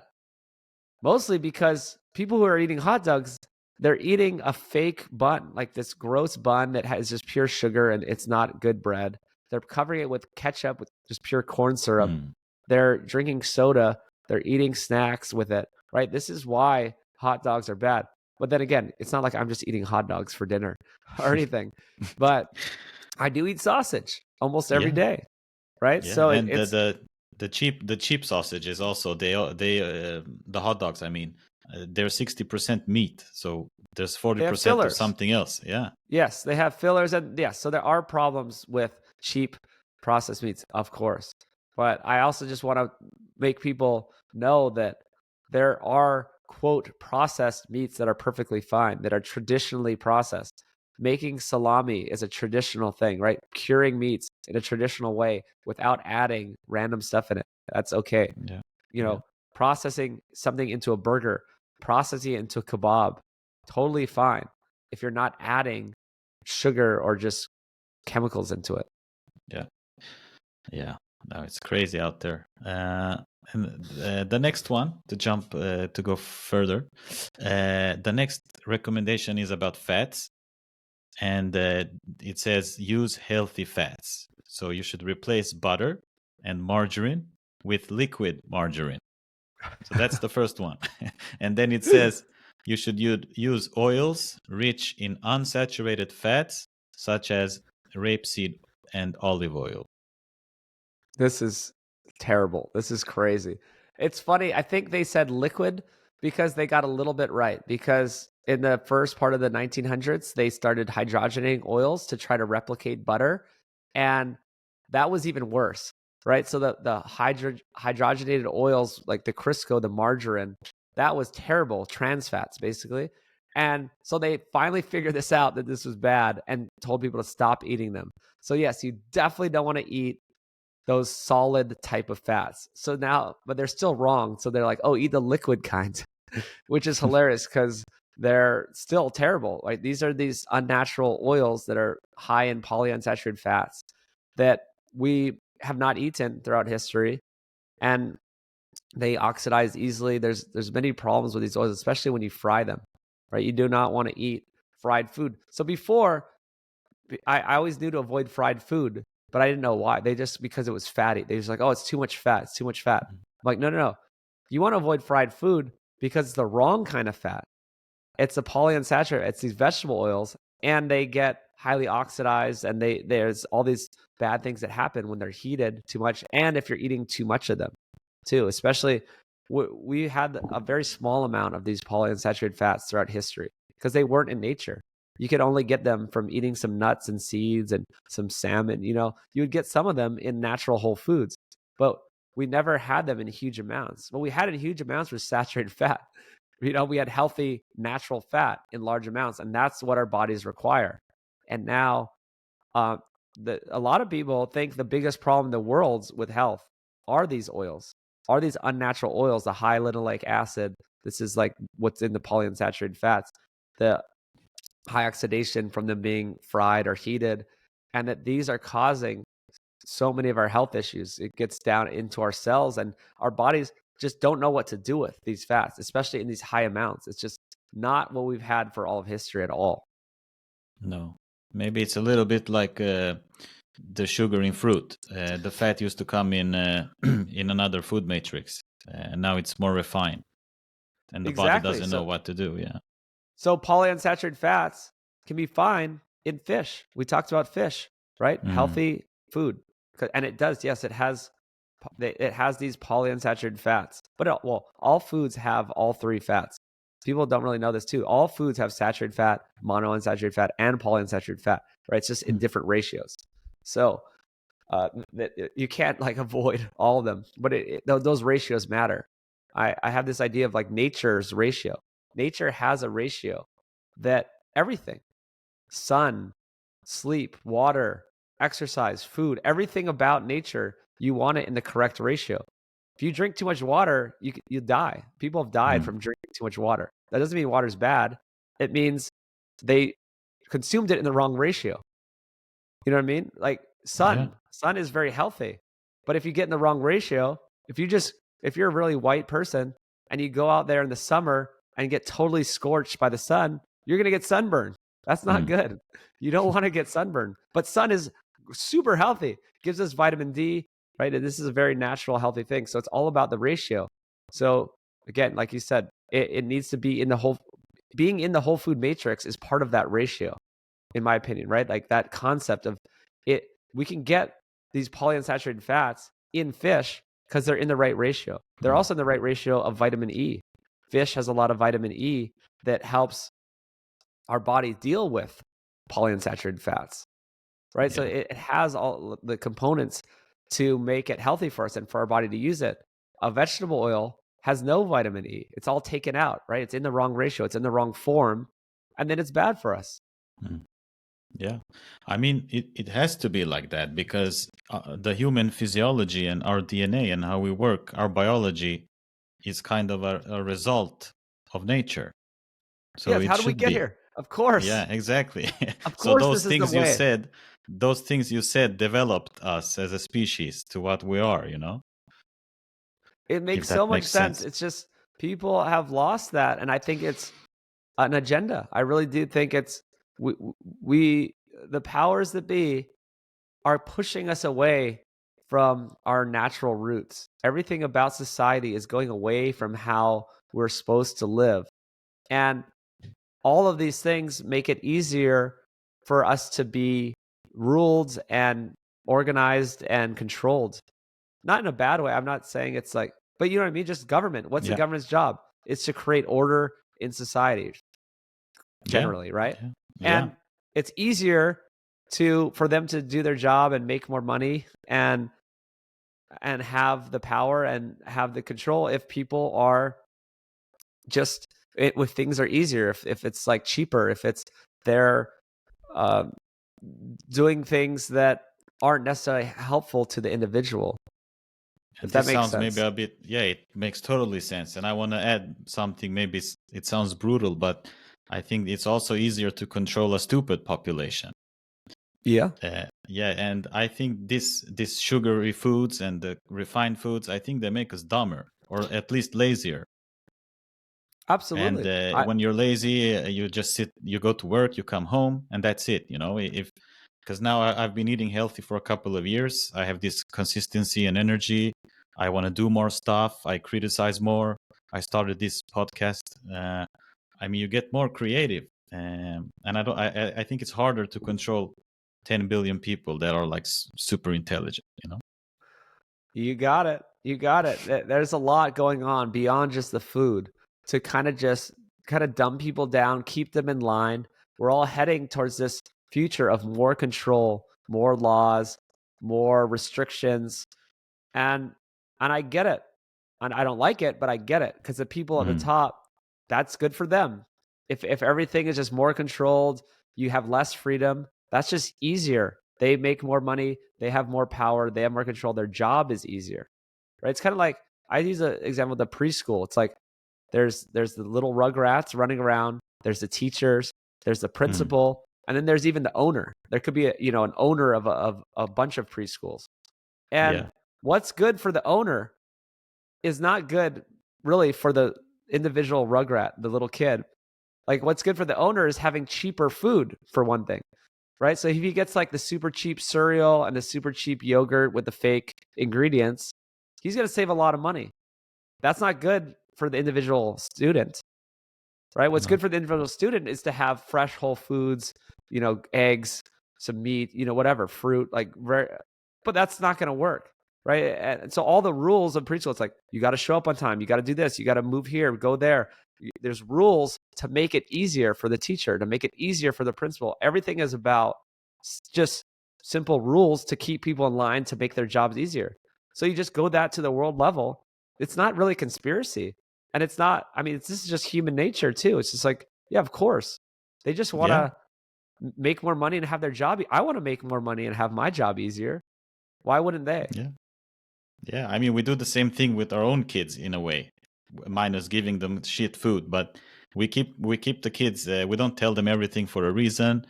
mostly because people who are eating hot dogs, they're eating a fake bun, like this gross bun that has just pure sugar and it's not good bread. They're covering it with ketchup, with just pure corn syrup. They're drinking soda. They're eating snacks with it, right? This is why hot dogs are bad. But then again, it's not like I'm just eating hot dogs for dinner or anything. But I do eat sausage almost every day, right? Yeah. So and it's the cheap sausages also, the hot dogs, I mean, they're 60% meat, so there's 40% of something else. Yeah. Yes, they have fillers, and yes, so there are problems with cheap processed meats, of course. But I also just want to make people know that there are, quote, processed meats that are perfectly fine, that are traditionally processed. Making salami is a traditional thing, right? Curing meats in a traditional way without adding random stuff in it. That's okay. Yeah. You know, processing something into a burger, processing it into a kebab, totally fine if you're not adding sugar or just chemicals into it. Yeah. No, it's crazy out there. And the next one, to go further, the next recommendation is about fats, and it says use healthy fats. So you should replace butter and margarine with liquid margarine. So that's the first one. And then it says you should use oils rich in unsaturated fats, such as rapeseed and olive oil. This is terrible. This is crazy. It's funny. I think they said liquid because they got a little bit right. Because in the first part of the 1900s, they started hydrogenating oils to try to replicate butter. And that was even worse, right? So the hydrogenated oils, like the Crisco, the margarine, that was terrible. Trans fats, basically. And so they finally figured this out, that this was bad, and told people to stop eating them. So yes, you definitely don't want to eat those solid type of fats. So now, but they're still wrong. So they're like, oh, eat the liquid kind, which is hilarious because they're still terrible. Like these are these unnatural oils that are high in polyunsaturated fats that we have not eaten throughout history, and they oxidize easily. There's many problems with these oils, especially when you fry them, right? You do not want to eat fried food. So before, I always knew to avoid fried food, but I didn't know why. Because it was fatty. They just like, oh, it's too much fat. It's too much fat. I'm like, no. You want to avoid fried food because it's the wrong kind of fat. It's a polyunsaturated. It's these vegetable oils, and they get highly oxidized, and there's all these bad things that happen when they're heated too much, and if you're eating too much of them, too. Especially, we had a very small amount of these polyunsaturated fats throughout history because they weren't in nature. You could only get them from eating some nuts and seeds and some salmon. You know, you would get some of them in natural whole foods, but we never had them in huge amounts. What we had in huge amounts was saturated fat. You know, we had healthy natural fat in large amounts, and that's what our bodies require. And now, a lot of people think the biggest problem in the world with health are these oils, are these unnatural oils, the high linoleic acid. This is like what's in the polyunsaturated fats, the high oxidation from them being fried or heated, and that these are causing so many of our health issues. It gets down into our cells, and our bodies, just don't know what to do with these fats, especially in these high amounts. It's just not what we've had for all of history at all. No, maybe it's a little bit like the sugar in fruit. The fat used to come in in another food matrix, and now it's more refined, and the body Exactly. doesn't know what to do. Yeah. So polyunsaturated fats can be fine in fish. We talked about fish, right? Healthy food, and it does. Yes, it has these polyunsaturated fats. But all foods have all three fats. People don't really know this too. All foods have saturated fat, monounsaturated fat, and polyunsaturated fat. Right? It's just in different ratios. So you can't like avoid all of them, but those ratios matter. I have this idea of like nature's ratio. Nature has a ratio that everything, sun, sleep, water, exercise, food, everything about nature, you want it in the correct ratio. If you drink too much water, you die. People have died from drinking too much water. That doesn't mean water's bad. It means they consumed it in the wrong ratio. You know what I mean? Like sun is very healthy. But if you get in the wrong ratio, if you're a really white person and you go out there in the summer and get totally scorched by the sun, you're going to get sunburned. That's not good. You don't want to get sunburned. But sun is super healthy. Gives us vitamin D, right? And this is a very natural, healthy thing. So it's all about the ratio. So again, like you said, it needs to be being in the whole food matrix is part of that ratio, in my opinion, right? Like that concept of it, we can get these polyunsaturated fats in fish because they're in the right ratio. They're also in the right ratio of vitamin E. Fish has a lot of vitamin E that helps our body deal with polyunsaturated fats, right? So it has all the components to make it healthy for us and for our body to use it. A vegetable oil has no vitamin E. It's all taken out, right? It's in the wrong ratio. It's in the wrong form. And then it's bad for us. Yeah. I mean, it has to be like that because the human physiology and our DNA and how we work, our biology is kind of a result of nature. So yes, it how do we should get be. here? Of course. Yeah, exactly. Of So course, this is the way. those things you said developed us as a species to what we are, It if makes so that much makes sense. sense. It's just people have lost that. And I think it's an agenda. I really do think it's we the powers that be are pushing us away from our natural roots. Everything about society is going away from how we're supposed to live. And all of these things make it easier for us to be ruled and organized and controlled. Not in a bad way. I'm not saying it's like, but you know what I mean? Just government. What's the Yeah. government's job? It's to create order in society generally, right? Yeah. And it's easier for them to do their job and make more money and have the power and have the control if people are just if things are easier, if it's like cheaper, if it's they're uh, doing things that aren't necessarily helpful to the individual. If that This makes sounds maybe sense. a bit, it makes totally sense. And I want to add something, maybe it sounds brutal, but I think it's also easier to control a stupid population. Yeah. And I think this sugary foods and the refined foods, I think they make us dumber or at least lazier. Absolutely. And when you're lazy, you just sit, you go to work, you come home, and that's it. Because now I've been eating healthy for a couple of years. I have this consistency and energy. I want to do more stuff. I criticize more. I started this podcast. I mean, you get more creative, and I think it's harder to control 10 billion people that are like super intelligent. You got it. You got it. There's a lot going on beyond just the food to kind of dumb people down, keep them in line. We're all heading towards this future of more control, more laws, more restrictions. And I get it. And I don't like it, but I get it because the people at the top, that's good for them. If everything is just more controlled, you have less freedom, that's just easier. They make more money, they have more power, they have more control, their job is easier. Right? It's kind of like I use an example of the preschool. It's like there's the little rugrats running around, there's the teachers, there's the principal, and then there's even the owner. There could be an owner of a bunch of preschools. And what's good for the owner is not good really for the individual rugrat, the little kid. Like what's good for the owner is having cheaper food for one thing, right? So if he gets like the super cheap cereal and the super cheap yogurt with the fake ingredients, he's going to save a lot of money. That's not good for the individual student, right? What's No. good for the individual student is to have fresh whole foods, eggs, some meat, whatever, fruit, but that's not going to work, right? And so all the rules of preschool, it's like, you got to show up on time. You got to do this. You got to move here, go there. There's rules to make it easier for the teacher, to make it easier for the principal. Everything is about just simple rules to keep people in line, to make their jobs easier. So you just go that to the world level. It's not really conspiracy. And it's not, this is just human nature too. It's just like, yeah, of course. They just want to make more money and have their job. I want to make more money and have my job easier. Why wouldn't they? Yeah. Yeah. We do the same thing with our own kids in a way, minus giving them shit food. But we keep the kids, we don't tell them everything for a reason.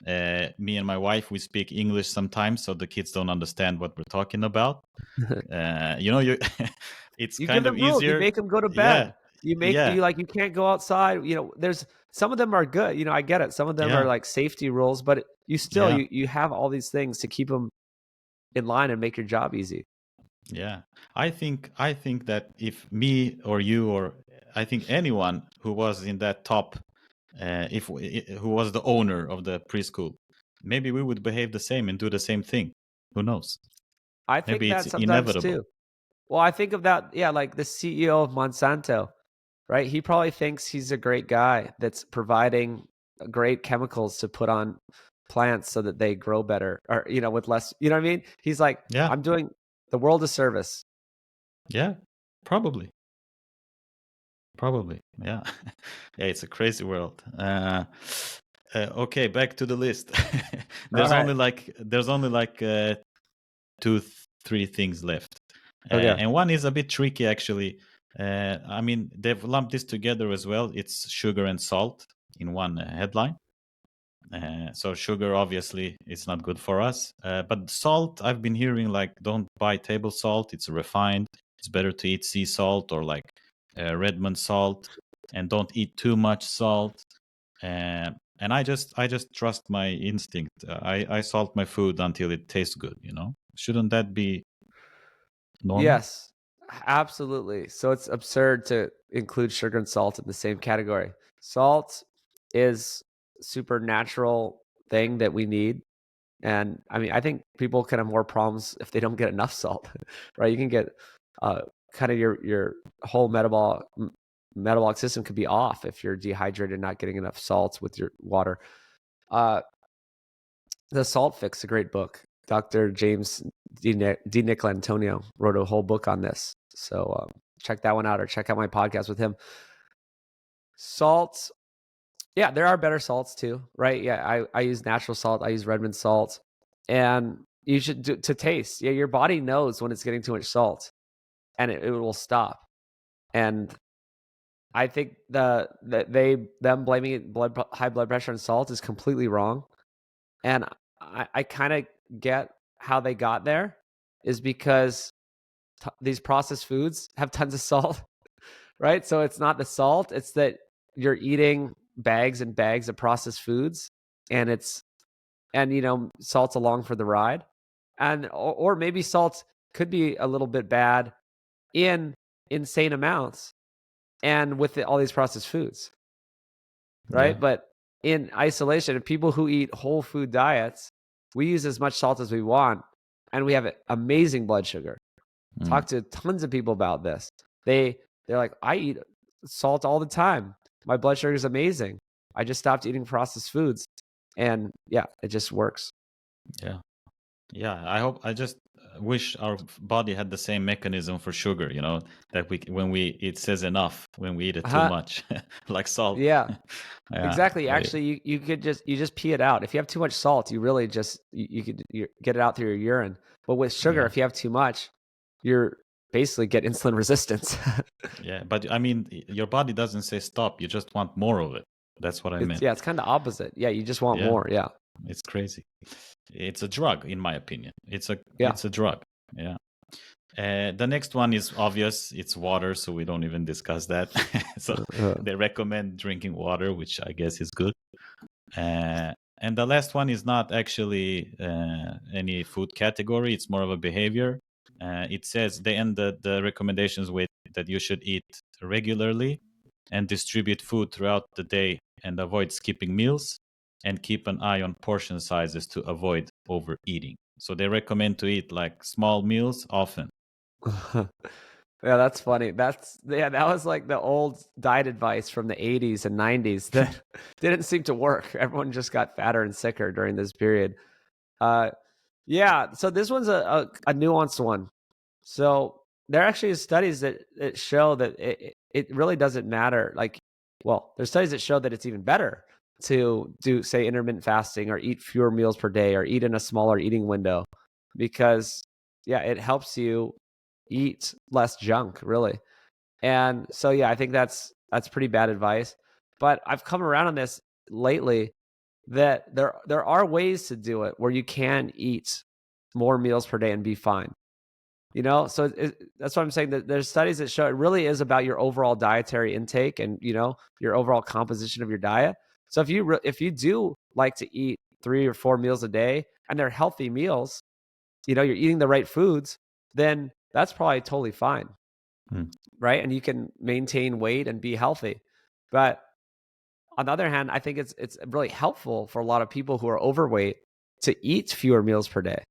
Me and my wife, we speak English sometimes, so the kids don't understand what we're talking about. It's you kind give them of rules. easier. You make them go to Yeah. bed. You Yeah. you can't go outside. There's some of them are good. I get it. Some of them Yeah. are like safety rules, but you still Yeah. you have all these things to keep them in line and make your job easy. Yeah. I think that if me or you, or I think anyone who was in that top, who was the owner of the preschool, maybe we would behave the same and do the same thing. Who knows? I think Maybe that it's sometimes inevitable. too. Well, I think of that, yeah, like the CEO of Monsanto, right? He probably thinks he's a great guy that's providing great chemicals to put on plants so that they grow better, or with less, you know what I mean? He's like, Yeah. I'm doing the world a service. Yeah. Probably. Yeah. Yeah, it's a crazy world. Okay, back to the list. All right. There's only like 2-3 things left. Okay. And one is a bit tricky actually. They've lumped this together as well. It's sugar and salt in one headline. So sugar obviously is not good for us. But salt, I've been hearing like, don't buy table salt. It's refined. It's better to eat sea salt or like Redmond salt, and don't eat too much salt. And I just trust my instinct. I salt my food until it tastes good. Shouldn't that be normal? Yes, absolutely. So it's absurd to include sugar and salt in the same category. Salt is a supernatural thing that we need. And I think people can have more problems if they don't get enough salt, right? You can get kind of your whole metabolic system could be off if you're dehydrated, not getting enough salts with your water. The Salt Fix, a great book. Dr. James D. Nicolantonio wrote a whole book on this. So check that one out, or check out my podcast with him. Salt, yeah, there are better salts too, right? Yeah, I use natural salt. I use Redmond salt. And you should do to taste. Yeah, your body knows when it's getting too much salt, and it will stop. And I think them blaming high blood pressure on salt is completely wrong. And I kind of get how they got there, is because these processed foods have tons of salt, right? So it's not the salt, it's that you're eating bags and bags of processed foods, and salt's along for the ride. And or maybe salt could be a little bit bad in insane amounts and with all these processed foods, right? Yeah. But in isolation, people who eat whole food diets, we use as much salt as we want, and we have amazing blood sugar. Talk to tons of people about this. They're like, I eat salt all the time. My blood sugar is amazing. I just stopped eating processed foods, and yeah, it just works. Yeah. Yeah, I just wish our body had the same mechanism for sugar, that it says enough when we eat it too much, like salt. Yeah, Yeah. exactly. But Actually, you could just pee it out. If you have too much salt, you really just you could get it out through your urine. But with sugar, yeah. if you have too much, you're basically get insulin resistance. Yeah, but your body doesn't say stop. You just want more of it. That's what I meant. It's kind of opposite. Yeah, you just want Yeah. more. Yeah. It's crazy. It's a drug, in my opinion. It's Yeah. a drug. Yeah. The next one is obvious. It's water, so we don't even discuss that. So they recommend drinking water, which I guess is good. And the last one is not actually any food category. It's more of a behavior. It says they end the recommendations with that you should eat regularly and distribute food throughout the day and avoid skipping meals and keep an eye on portion sizes to avoid overeating. So they recommend to eat like small meals often. Yeah, that's funny. That was like the old diet advice from the 80s and 90s that didn't seem to work. Everyone just got fatter and sicker during this period. Yeah, so this one's a nuanced one. So there actually is studies that show that it really doesn't matter. Like, well, there's studies that show that it's even better to do, say, intermittent fasting or eat fewer meals per day or eat in a smaller eating window because, yeah, it helps you eat less junk, really. And so, yeah, I think that's pretty bad advice. But I've come around on this lately that there are ways to do it where you can eat more meals per day and be fine. So that's what I'm saying. That there's studies that show it really is about your overall dietary intake and your overall composition of your diet. So if you do like to eat 3 or 4 meals a day and they're healthy meals, you're eating the right foods, then that's probably totally fine, right? And you can maintain weight and be healthy. But on the other hand, I think it's really helpful for a lot of people who are overweight to eat fewer meals per day.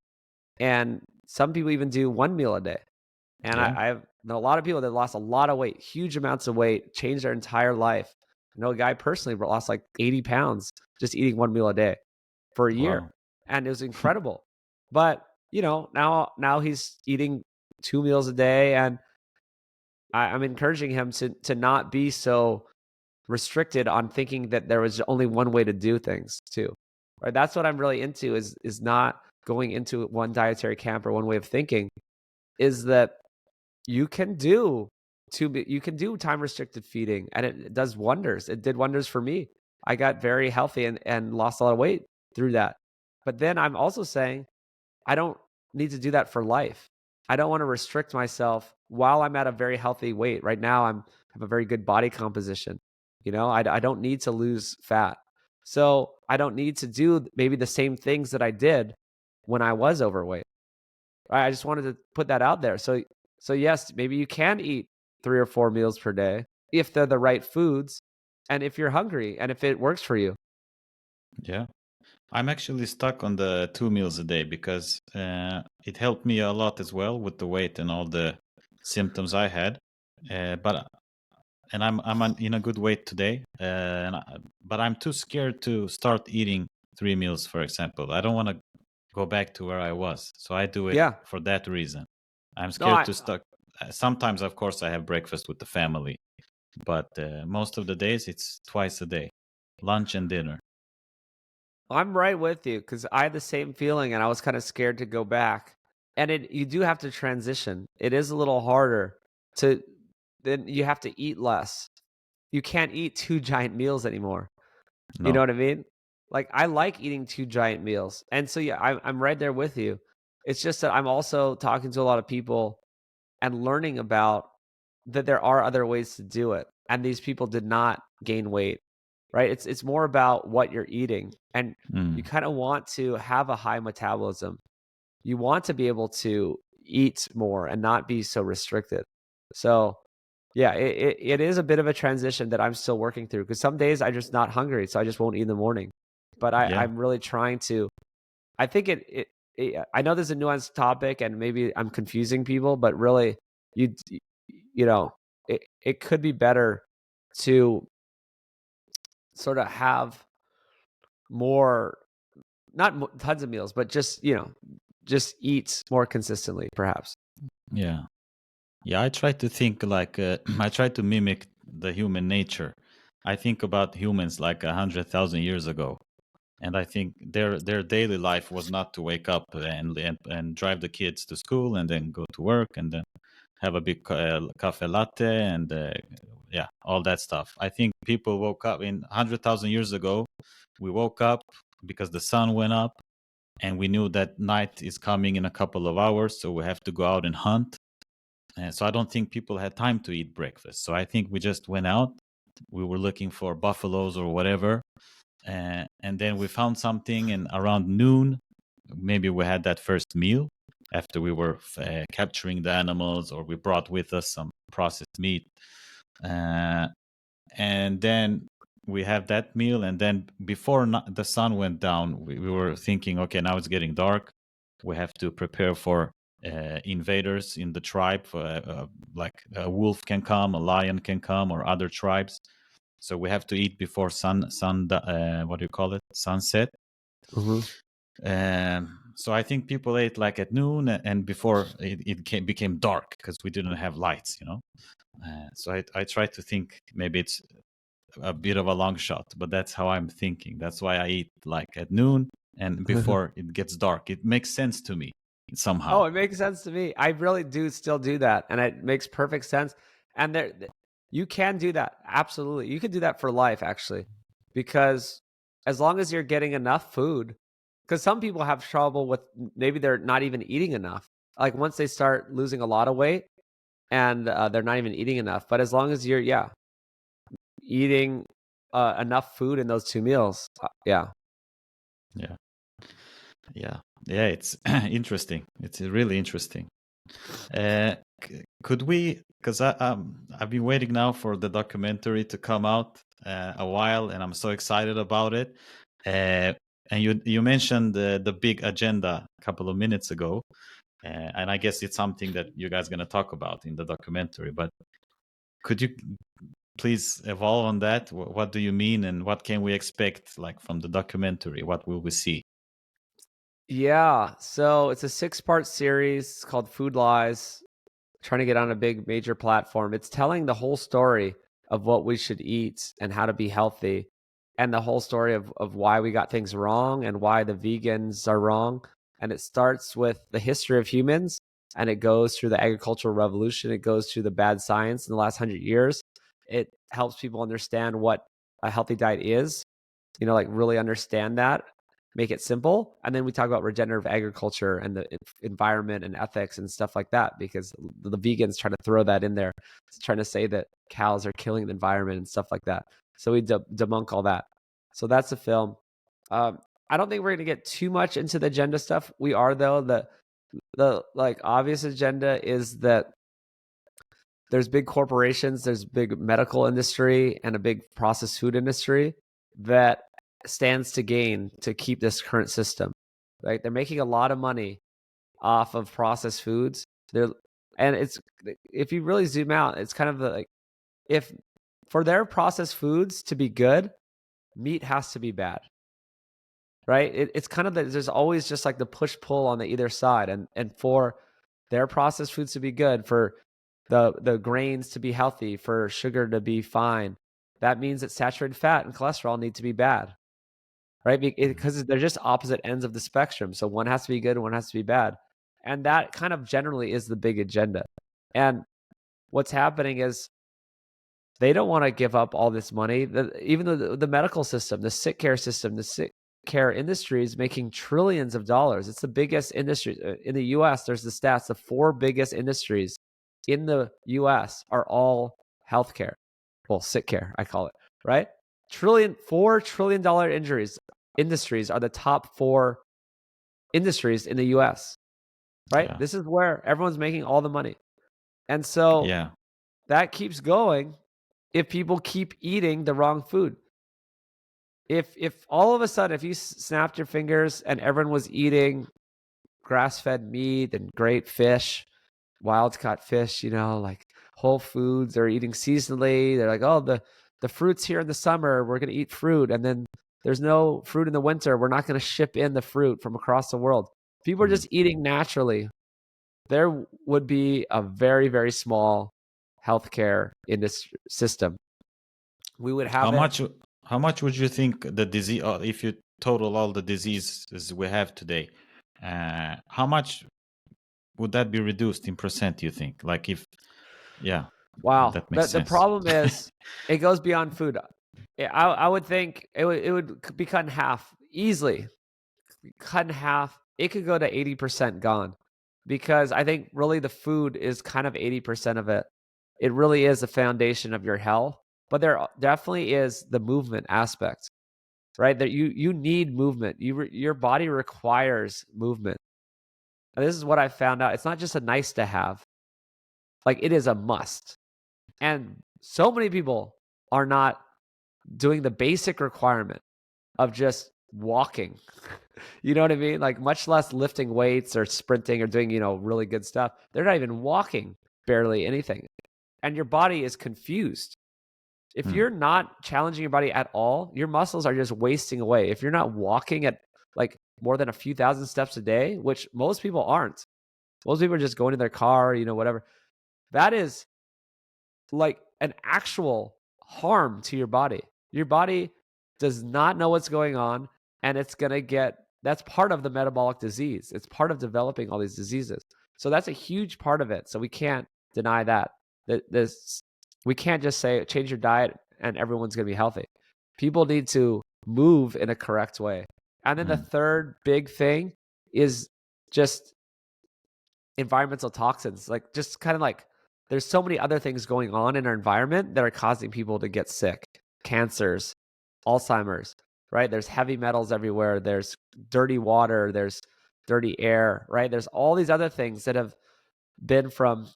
And some people even do 1 meal a day. And Yeah. I've known a lot of people that lost a lot of weight, huge amounts of weight, changed their entire life. I know a guy personally lost like 80 pounds just eating 1 meal a day for a year. Wow. And it was incredible. But, now he's eating 2 meals a day. And I'm encouraging him to not be so restricted on thinking that there was only one way to do things too. Right? That's what I'm really into is not going into one dietary camp or one way of thinking, is that you can do time restricted feeding and it does wonders. It did wonders for me. I got very healthy and lost a lot of weight through that. But then I'm also saying I don't need to do that for life. I don't want to restrict myself while I'm at a very healthy weight. Right now have a very good body composition. I don't need to lose fat. So I don't need to do maybe the same things that I did when I was overweight. Right? I just wanted to put that out there. So yes, maybe you can eat 3 or 4 meals per day if they're the right foods and if you're hungry and if it works for you. Yeah. I'm actually stuck on the 2 meals a day because it helped me a lot as well with the weight and all the symptoms I had. And I'm in a good weight today. But I'm too scared to start eating 3 meals, for example. I don't want to go back to where I was, so I do it Yeah. for that reason. I'm No, scared to start. Sometimes, of course, I have breakfast with the family, but most of the days it's twice a day, lunch and dinner. I'm right with you because I had the same feeling and I was kind of scared to go back. And you do have to transition. It is a little harder then you have to eat less. You can't eat 2 giant meals anymore. You know No. what I mean? Like I like eating 2 giant meals. And so yeah, I'm right there with you. It's just that I'm also talking to a lot of people and learning about that there are other ways to do it. And these people did not gain weight, right? It's more about what you're eating. And you kind of want to have a high metabolism. You want to be able to eat more and not be so restricted. So yeah, it is a bit of a transition that I'm still working through because some days I'm just not hungry, so I just won't eat in the morning. But Yeah. I'm really trying to. I think I know this is a nuanced topic, and maybe I'm confusing people, but really, you you know, it could be better to sort of have more, not tons of meals, but just eat more consistently, perhaps. Yeah. Yeah, I try to think like I try to mimic the human nature. I think about humans like 100,000 years ago, and I think their daily life was not to wake up and drive the kids to school and then go to work and then have a big cafe latte and yeah, all that stuff. I think people woke up in 100,000 years ago. We woke up because the sun went up, and we knew that night is coming in a couple of hours, so we have to go out and hunt. So I don't think people had time to eat breakfast. So I think we just went out. We were looking for buffaloes or whatever. And then we found something, and around noon, maybe we had that first meal after we were capturing the animals, or we brought with us some processed meat. And then we have that meal, and then before the sun went down, we were thinking, okay, now it's getting dark. We have to prepare for invaders in the tribe. Like a wolf can come, a lion can come, or other tribes. So we have to eat before what do you call it? Sunset. So I think people ate like at noon, and before it became dark because we didn't have lights, you know. So I try to think maybe it's a bit of a long shot, but that's how I'm thinking. That's why I eat like at noon and before it gets dark. It makes sense to me somehow. Oh, it makes sense to me. I really do still do that, and it makes perfect sense. And you can do that. Absolutely. You can do that for life, actually, because as long as you're getting enough food, because some people have trouble with maybe they're not even eating enough. Like once they start losing a lot of weight and they're not even eating enough. But as long as you're, eating enough food in those 2 meals, Yeah. It's interesting. It's really interesting. Could we? Because I've been waiting now for the documentary to come out a while, and I'm so excited about it. And you mentioned the big agenda a couple of minutes ago, and I guess it's something that you guys are going to talk about in the documentary. But could you please evolve on that? What do you mean, and what can we expect, like from the documentary? What will we see? Yeah. So it's a 6-part series called Foodlies, trying to get on a big major platform. It's telling the whole story of what we should eat and how to be healthy, and the whole story of why we got things wrong and why the vegans are wrong. And it starts with the history of humans, and it goes through the agricultural revolution. It goes through the bad science in the last 100 years. It helps people understand what a healthy diet is, like really understand that, make it simple. And then we talk about regenerative agriculture and the environment and ethics and stuff like that, because the vegans try to throw that in there, trying to say that cows are killing the environment and stuff like that. So we debunk all that. So that's the film. I don't think we're going to get too much into the agenda stuff. We are, though. The like obvious agenda is that there's big corporations, there's big medical industry and a big processed food industry that stands to gain to keep this current system. Right? They're making a lot of money off of processed foods. It's, if you really zoom out, it's kind of like, if for their processed foods to be good, meat has to be bad. Right? It's kind of there's always just like the push pull on the either side, and for their processed foods to be good, for the grains to be healthy, for sugar to be fine, that means that saturated fat and cholesterol need to be bad. Right? Because they're just opposite ends of the spectrum. So one has to be good and one has to be bad. And that kind of generally is the big agenda. And what's happening is they don't want to give up all this money. Even though the medical system, the sick care system, the sick care industry is making trillions of dollars. It's the biggest industry. In the US, there's the stats, the 4 biggest industries in the US are all healthcare. Well, sick care, I call it, right? $4 trillion industries are the top 4 industries in the US, right? Yeah. This is where everyone's making all the money. And so that keeps going if people keep eating the wrong food. If all of a sudden, if you snapped your fingers and everyone was eating grass-fed meat and great fish, wild-caught fish, like Whole Foods, they're eating seasonally. They're like, oh, the fruit's here in the summer, we're going to eat fruit. And then there's no fruit in the winter, we're not going to ship in the fruit from across the world. People are just eating naturally. There would be a very, very small healthcare industry system. We would have How much would you think the disease, if you total all the diseases we have today, how much would that be reduced in percent, you think? Like Wow. that makes The sense. problem is it goes beyond food. I would think it would be cut in half easily. Cut in half. It could go to 80% gone. because I think really the food is kind of 80% of it. It really is the foundation of your health, but there definitely is the movement aspect, right? That you need movement. Your body requires movement. And this is what I found out. It's not just a nice to have. Like it is a must. And so many people are not doing the basic requirement of just walking. You know what I mean? Like much less lifting weights or sprinting or doing, really good stuff. They're not even walking barely anything. And your body is confused. If you're not challenging your body at all, your muscles are just wasting away. If you're not walking at like more than a few thousand steps a day, which most people aren't. Most people are just going to their car, whatever. That is like an actual harm to your body. Your body does not know what's going on, and it's going to that's part of the metabolic disease. It's part of developing all these diseases. So that's a huge part of it. So we can't deny that. We can't just say change your diet and everyone's going to be healthy. People need to move in a correct way. And then the third big thing is just environmental toxins. Like just kind of like there's so many other things going on in our environment that are causing people to get sick, cancers, Alzheimer's, right? There's heavy metals everywhere. There's dirty water. There's dirty air, right? There's all these other things that have been from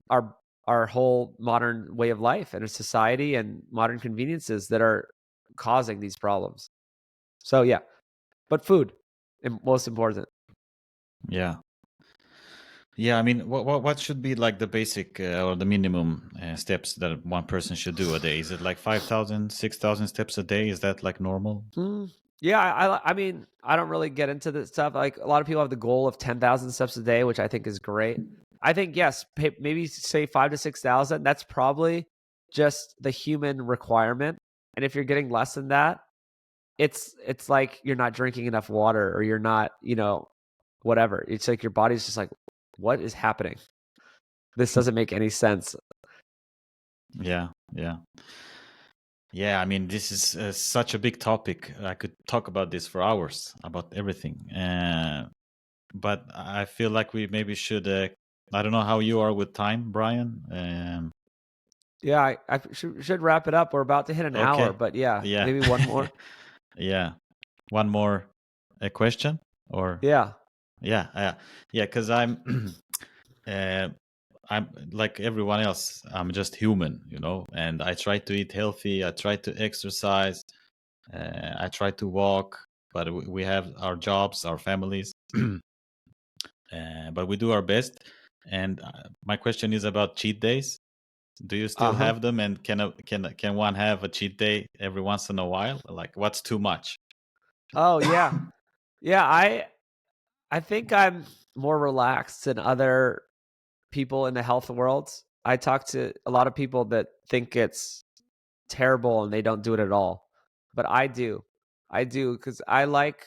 our whole modern way of life and our society and modern conveniences that are causing these problems. So yeah, but food, most important. Yeah. Yeah, I mean, what should be like the basic or the minimum steps that one person should do a day? Is it like 5,000, 6,000 steps a day? Is that like normal? Yeah, I mean, I don't really get into this stuff. Like a lot of people have the goal of 10,000 steps a day, which I think is great. I think yes, maybe say 5 to 6,000. That's probably just the human requirement. And if you're getting less than that, it's like you're not drinking enough water or you're not, whatever. It's like your body's just like, what is happening? This doesn't make any sense. Yeah. I mean, this is such a big topic. I could talk about this for hours about everything. But I feel like we maybe should. I don't know how you are with time, Brian. Yeah, I should wrap it up. We're about to hit an hour, but yeah, maybe one more. Yeah, one more question or yeah. Because I'm I'm like everyone else. I'm just human, and I try to eat healthy. I try to exercise. I try to walk, but we have our jobs, our families. But we do our best. And my question is about cheat days. Do you still have them? And can one have a cheat day every once in a while? Like, what's too much? Oh yeah, yeah. I think I'm more relaxed than other people in the health world. I talk to a lot of people that think it's terrible and they don't do it at all, but I do because I like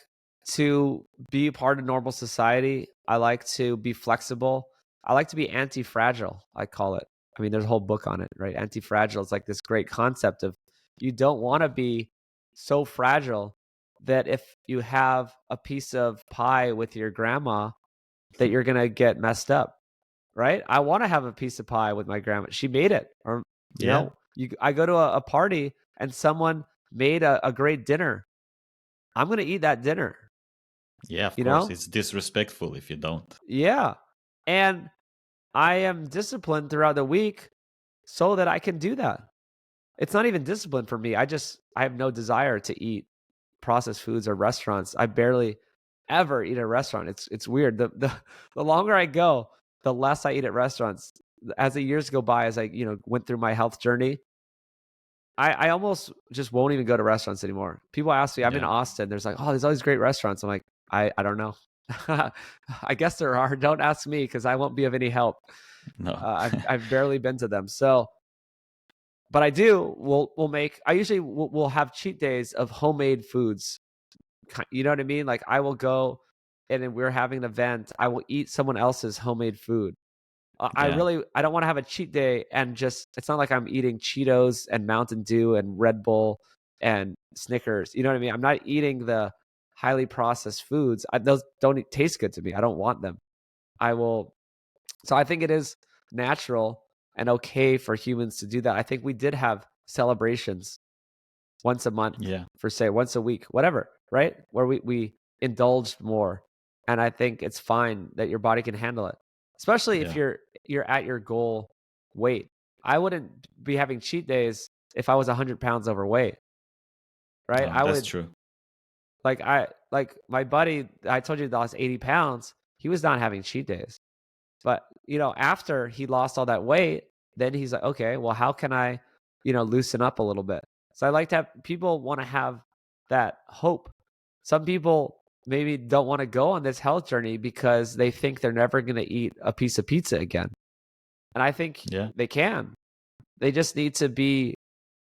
to be a part of normal society. I like to be flexible. I like to be anti-fragile, I call it. I mean, there's a whole book on it, right? Anti-fragile is like this great concept of you don't want to be so fragile that if you have a piece of pie with your grandma that you're going to get messed up, right? I want to have a piece of pie with my grandma. She made it. Or I go to a party and someone made a great dinner. I'm going to eat that dinner. Yeah, of course. It's disrespectful if you don't. Yeah. And I am disciplined throughout the week so that I can do that. It's not even discipline for me. I have no desire to eat processed foods or restaurants. I barely ever eat at a restaurant. It's weird. The longer I go, the less I eat at restaurants. As the years go by, as I went through my health journey, I almost just won't even go to restaurants anymore. People ask me, I'm in Austin. There's like, oh, there's all these great restaurants. I'm like, I don't know. I guess there are. Don't ask me because I won't be of any help. No, I've barely been to them. So, but I do. We'll make. I usually we'll have cheat days of homemade foods. You know what I mean? Like I will go, and then we're having an event. I will eat someone else's homemade food. I don't want to have a cheat day and just, it's not like I'm eating Cheetos and Mountain Dew and Red Bull and Snickers. You know what I mean? I'm not eating the highly processed foods. Those don't taste good to me. I don't want them. I will. So I think it is natural and okay for humans to do that. I think we did have celebrations once a month, Yeah, for say once a week, whatever, right? Where we indulged more. And I think it's fine that your body can handle it. Especially if yeah. you're at your goal weight. I wouldn't be having cheat days if I was 100 pounds overweight, right? No, I that's would true. like my buddy I told you that lost 80 pounds, he was not having cheat days. But, after he lost all that weight, then he's like, okay, well, how can I, loosen up a little bit? So I like to have people want to have that hope. Some people maybe don't want to go on this health journey because they think they're never going to eat a piece of pizza again. And I think Yeah, they can. They just need to be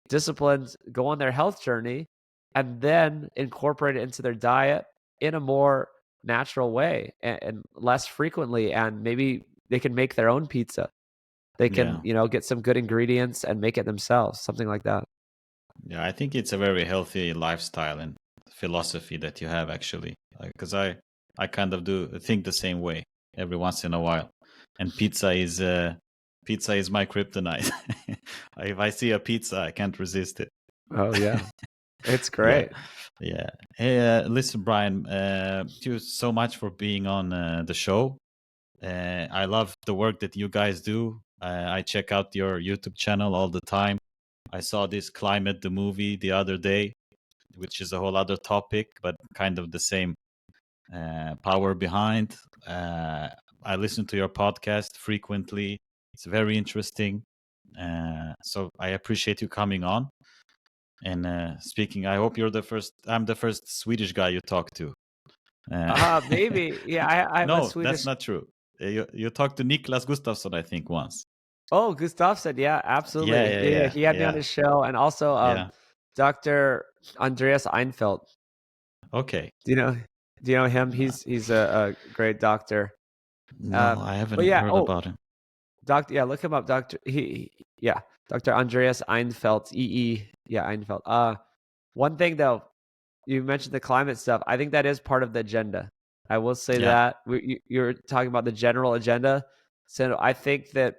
disciplined, go on their health journey, and then incorporate it into their diet in a more natural way and less frequently. And maybe they can make their own pizza. They can, yeah, get some good ingredients and make it themselves, something like that. yeah. I think it's a very healthy lifestyle and philosophy that you have actually, because I kind of do think the same way every once in a while, and pizza is my kryptonite. If I see a pizza, I can't resist it. Oh yeah, it's Yeah, great. yeah. Hey, listen, Brian. Thank you so much for being on the show. I love the work that you guys do. I check out your YouTube channel all the time. I saw this Climate the movie the other day, which is a whole other topic, but kind of the same power behind. I listen to your podcast frequently. It's very interesting. So I appreciate you coming on. And speaking, I hope you're the first. I'm the first Swedish guy you talk to. Uh, Maybe. Yeah, I'm a no, that's Swedish. not true. You talked to Niklas Gustafsson, I think, once. Oh, Gustav said, yeah, Yeah, absolutely. yeah, Yeah, yeah, he had me on yeah, his show. And also yeah. Dr. Andreas Einfeld. Okay. Do you know do you know him? He's a great doctor. No, Uh, I but haven't yeah, heard about him. doctor, yeah, look him up. Yeah, Dr. Andreas Einfeld, yeah, Einfeld. One thing though, you mentioned the climate stuff. I think that is part of the agenda. I will say Yeah, that you're talking about the general agenda. So I think that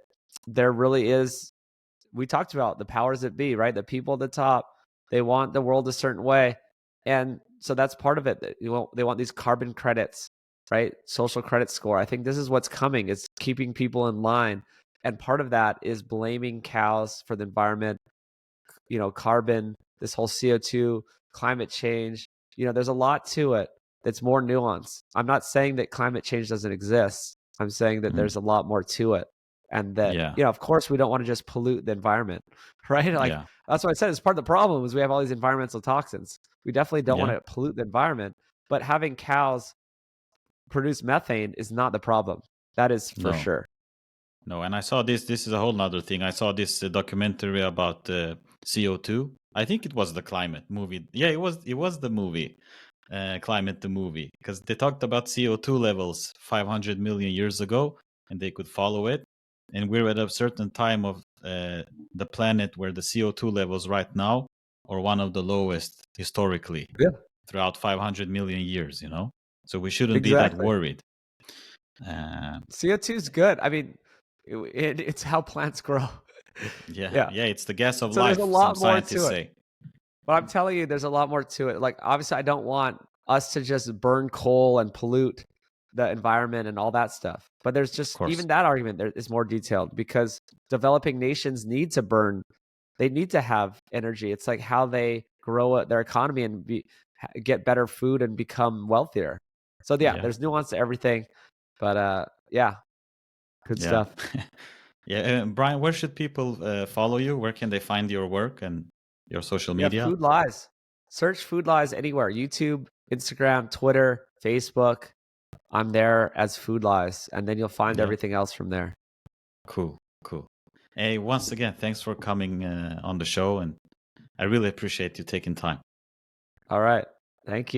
there really is. We talked about the powers that be, right? The people at the top, they want the world a certain way, and so that's part of it. They want these carbon credits, right? Social credit score. I think this is what's coming. It's keeping people in line, and part of that is blaming cows for the environment. Carbon, this whole CO2, climate change. There's a lot to it that's more nuanced. I'm not saying that climate change doesn't exist. I'm saying that mm, there's a lot more to it. And that, yeah, of course, we don't want to just pollute the environment, right? Like, yeah, that's what I said. It's part of the problem is we have all these environmental toxins. We definitely don't want yeah. to pollute the environment, but having cows produce methane is not the problem. That is for No, sure. no. And I saw this. This is a whole nother thing. I saw this documentary about CO2. I think it was the climate movie. Yeah, it was. It was the movie, Climate the movie, because they talked about CO2 levels 500 million years ago, and they could follow it. And we're at a certain time of the planet where the CO2 levels right now are one of the lowest historically Yeah, throughout 500 million years. So we shouldn't be that exactly. worried. Uh, CO2 is good. I mean, it's how plants grow. yeah, Yeah. yeah, it's the gas of So there's a life. Some lot more to scientists it. say. But I'm telling you, there's a lot more to it. Like, obviously, I don't want us to just burn coal and pollute the environment and all that stuff. But there's Of just course. even that argument there is more detailed because developing nations need to burn. They need to have energy. It's like how they grow their economy and get better food and become wealthier. So yeah, Yeah, there's nuance to everything. But yeah, good yeah, stuff. yeah. Brian, where should people follow you? Where can they find your work and your social Yeah, media? Food Lies. Search Food Lies anywhere. YouTube, Instagram, Twitter, Facebook. I'm there as Food Lies, and then you'll find Yeah, everything else from there. cool, cool. Hey, once again, thanks for coming on the show, and I really appreciate you taking time. All right. Thank you.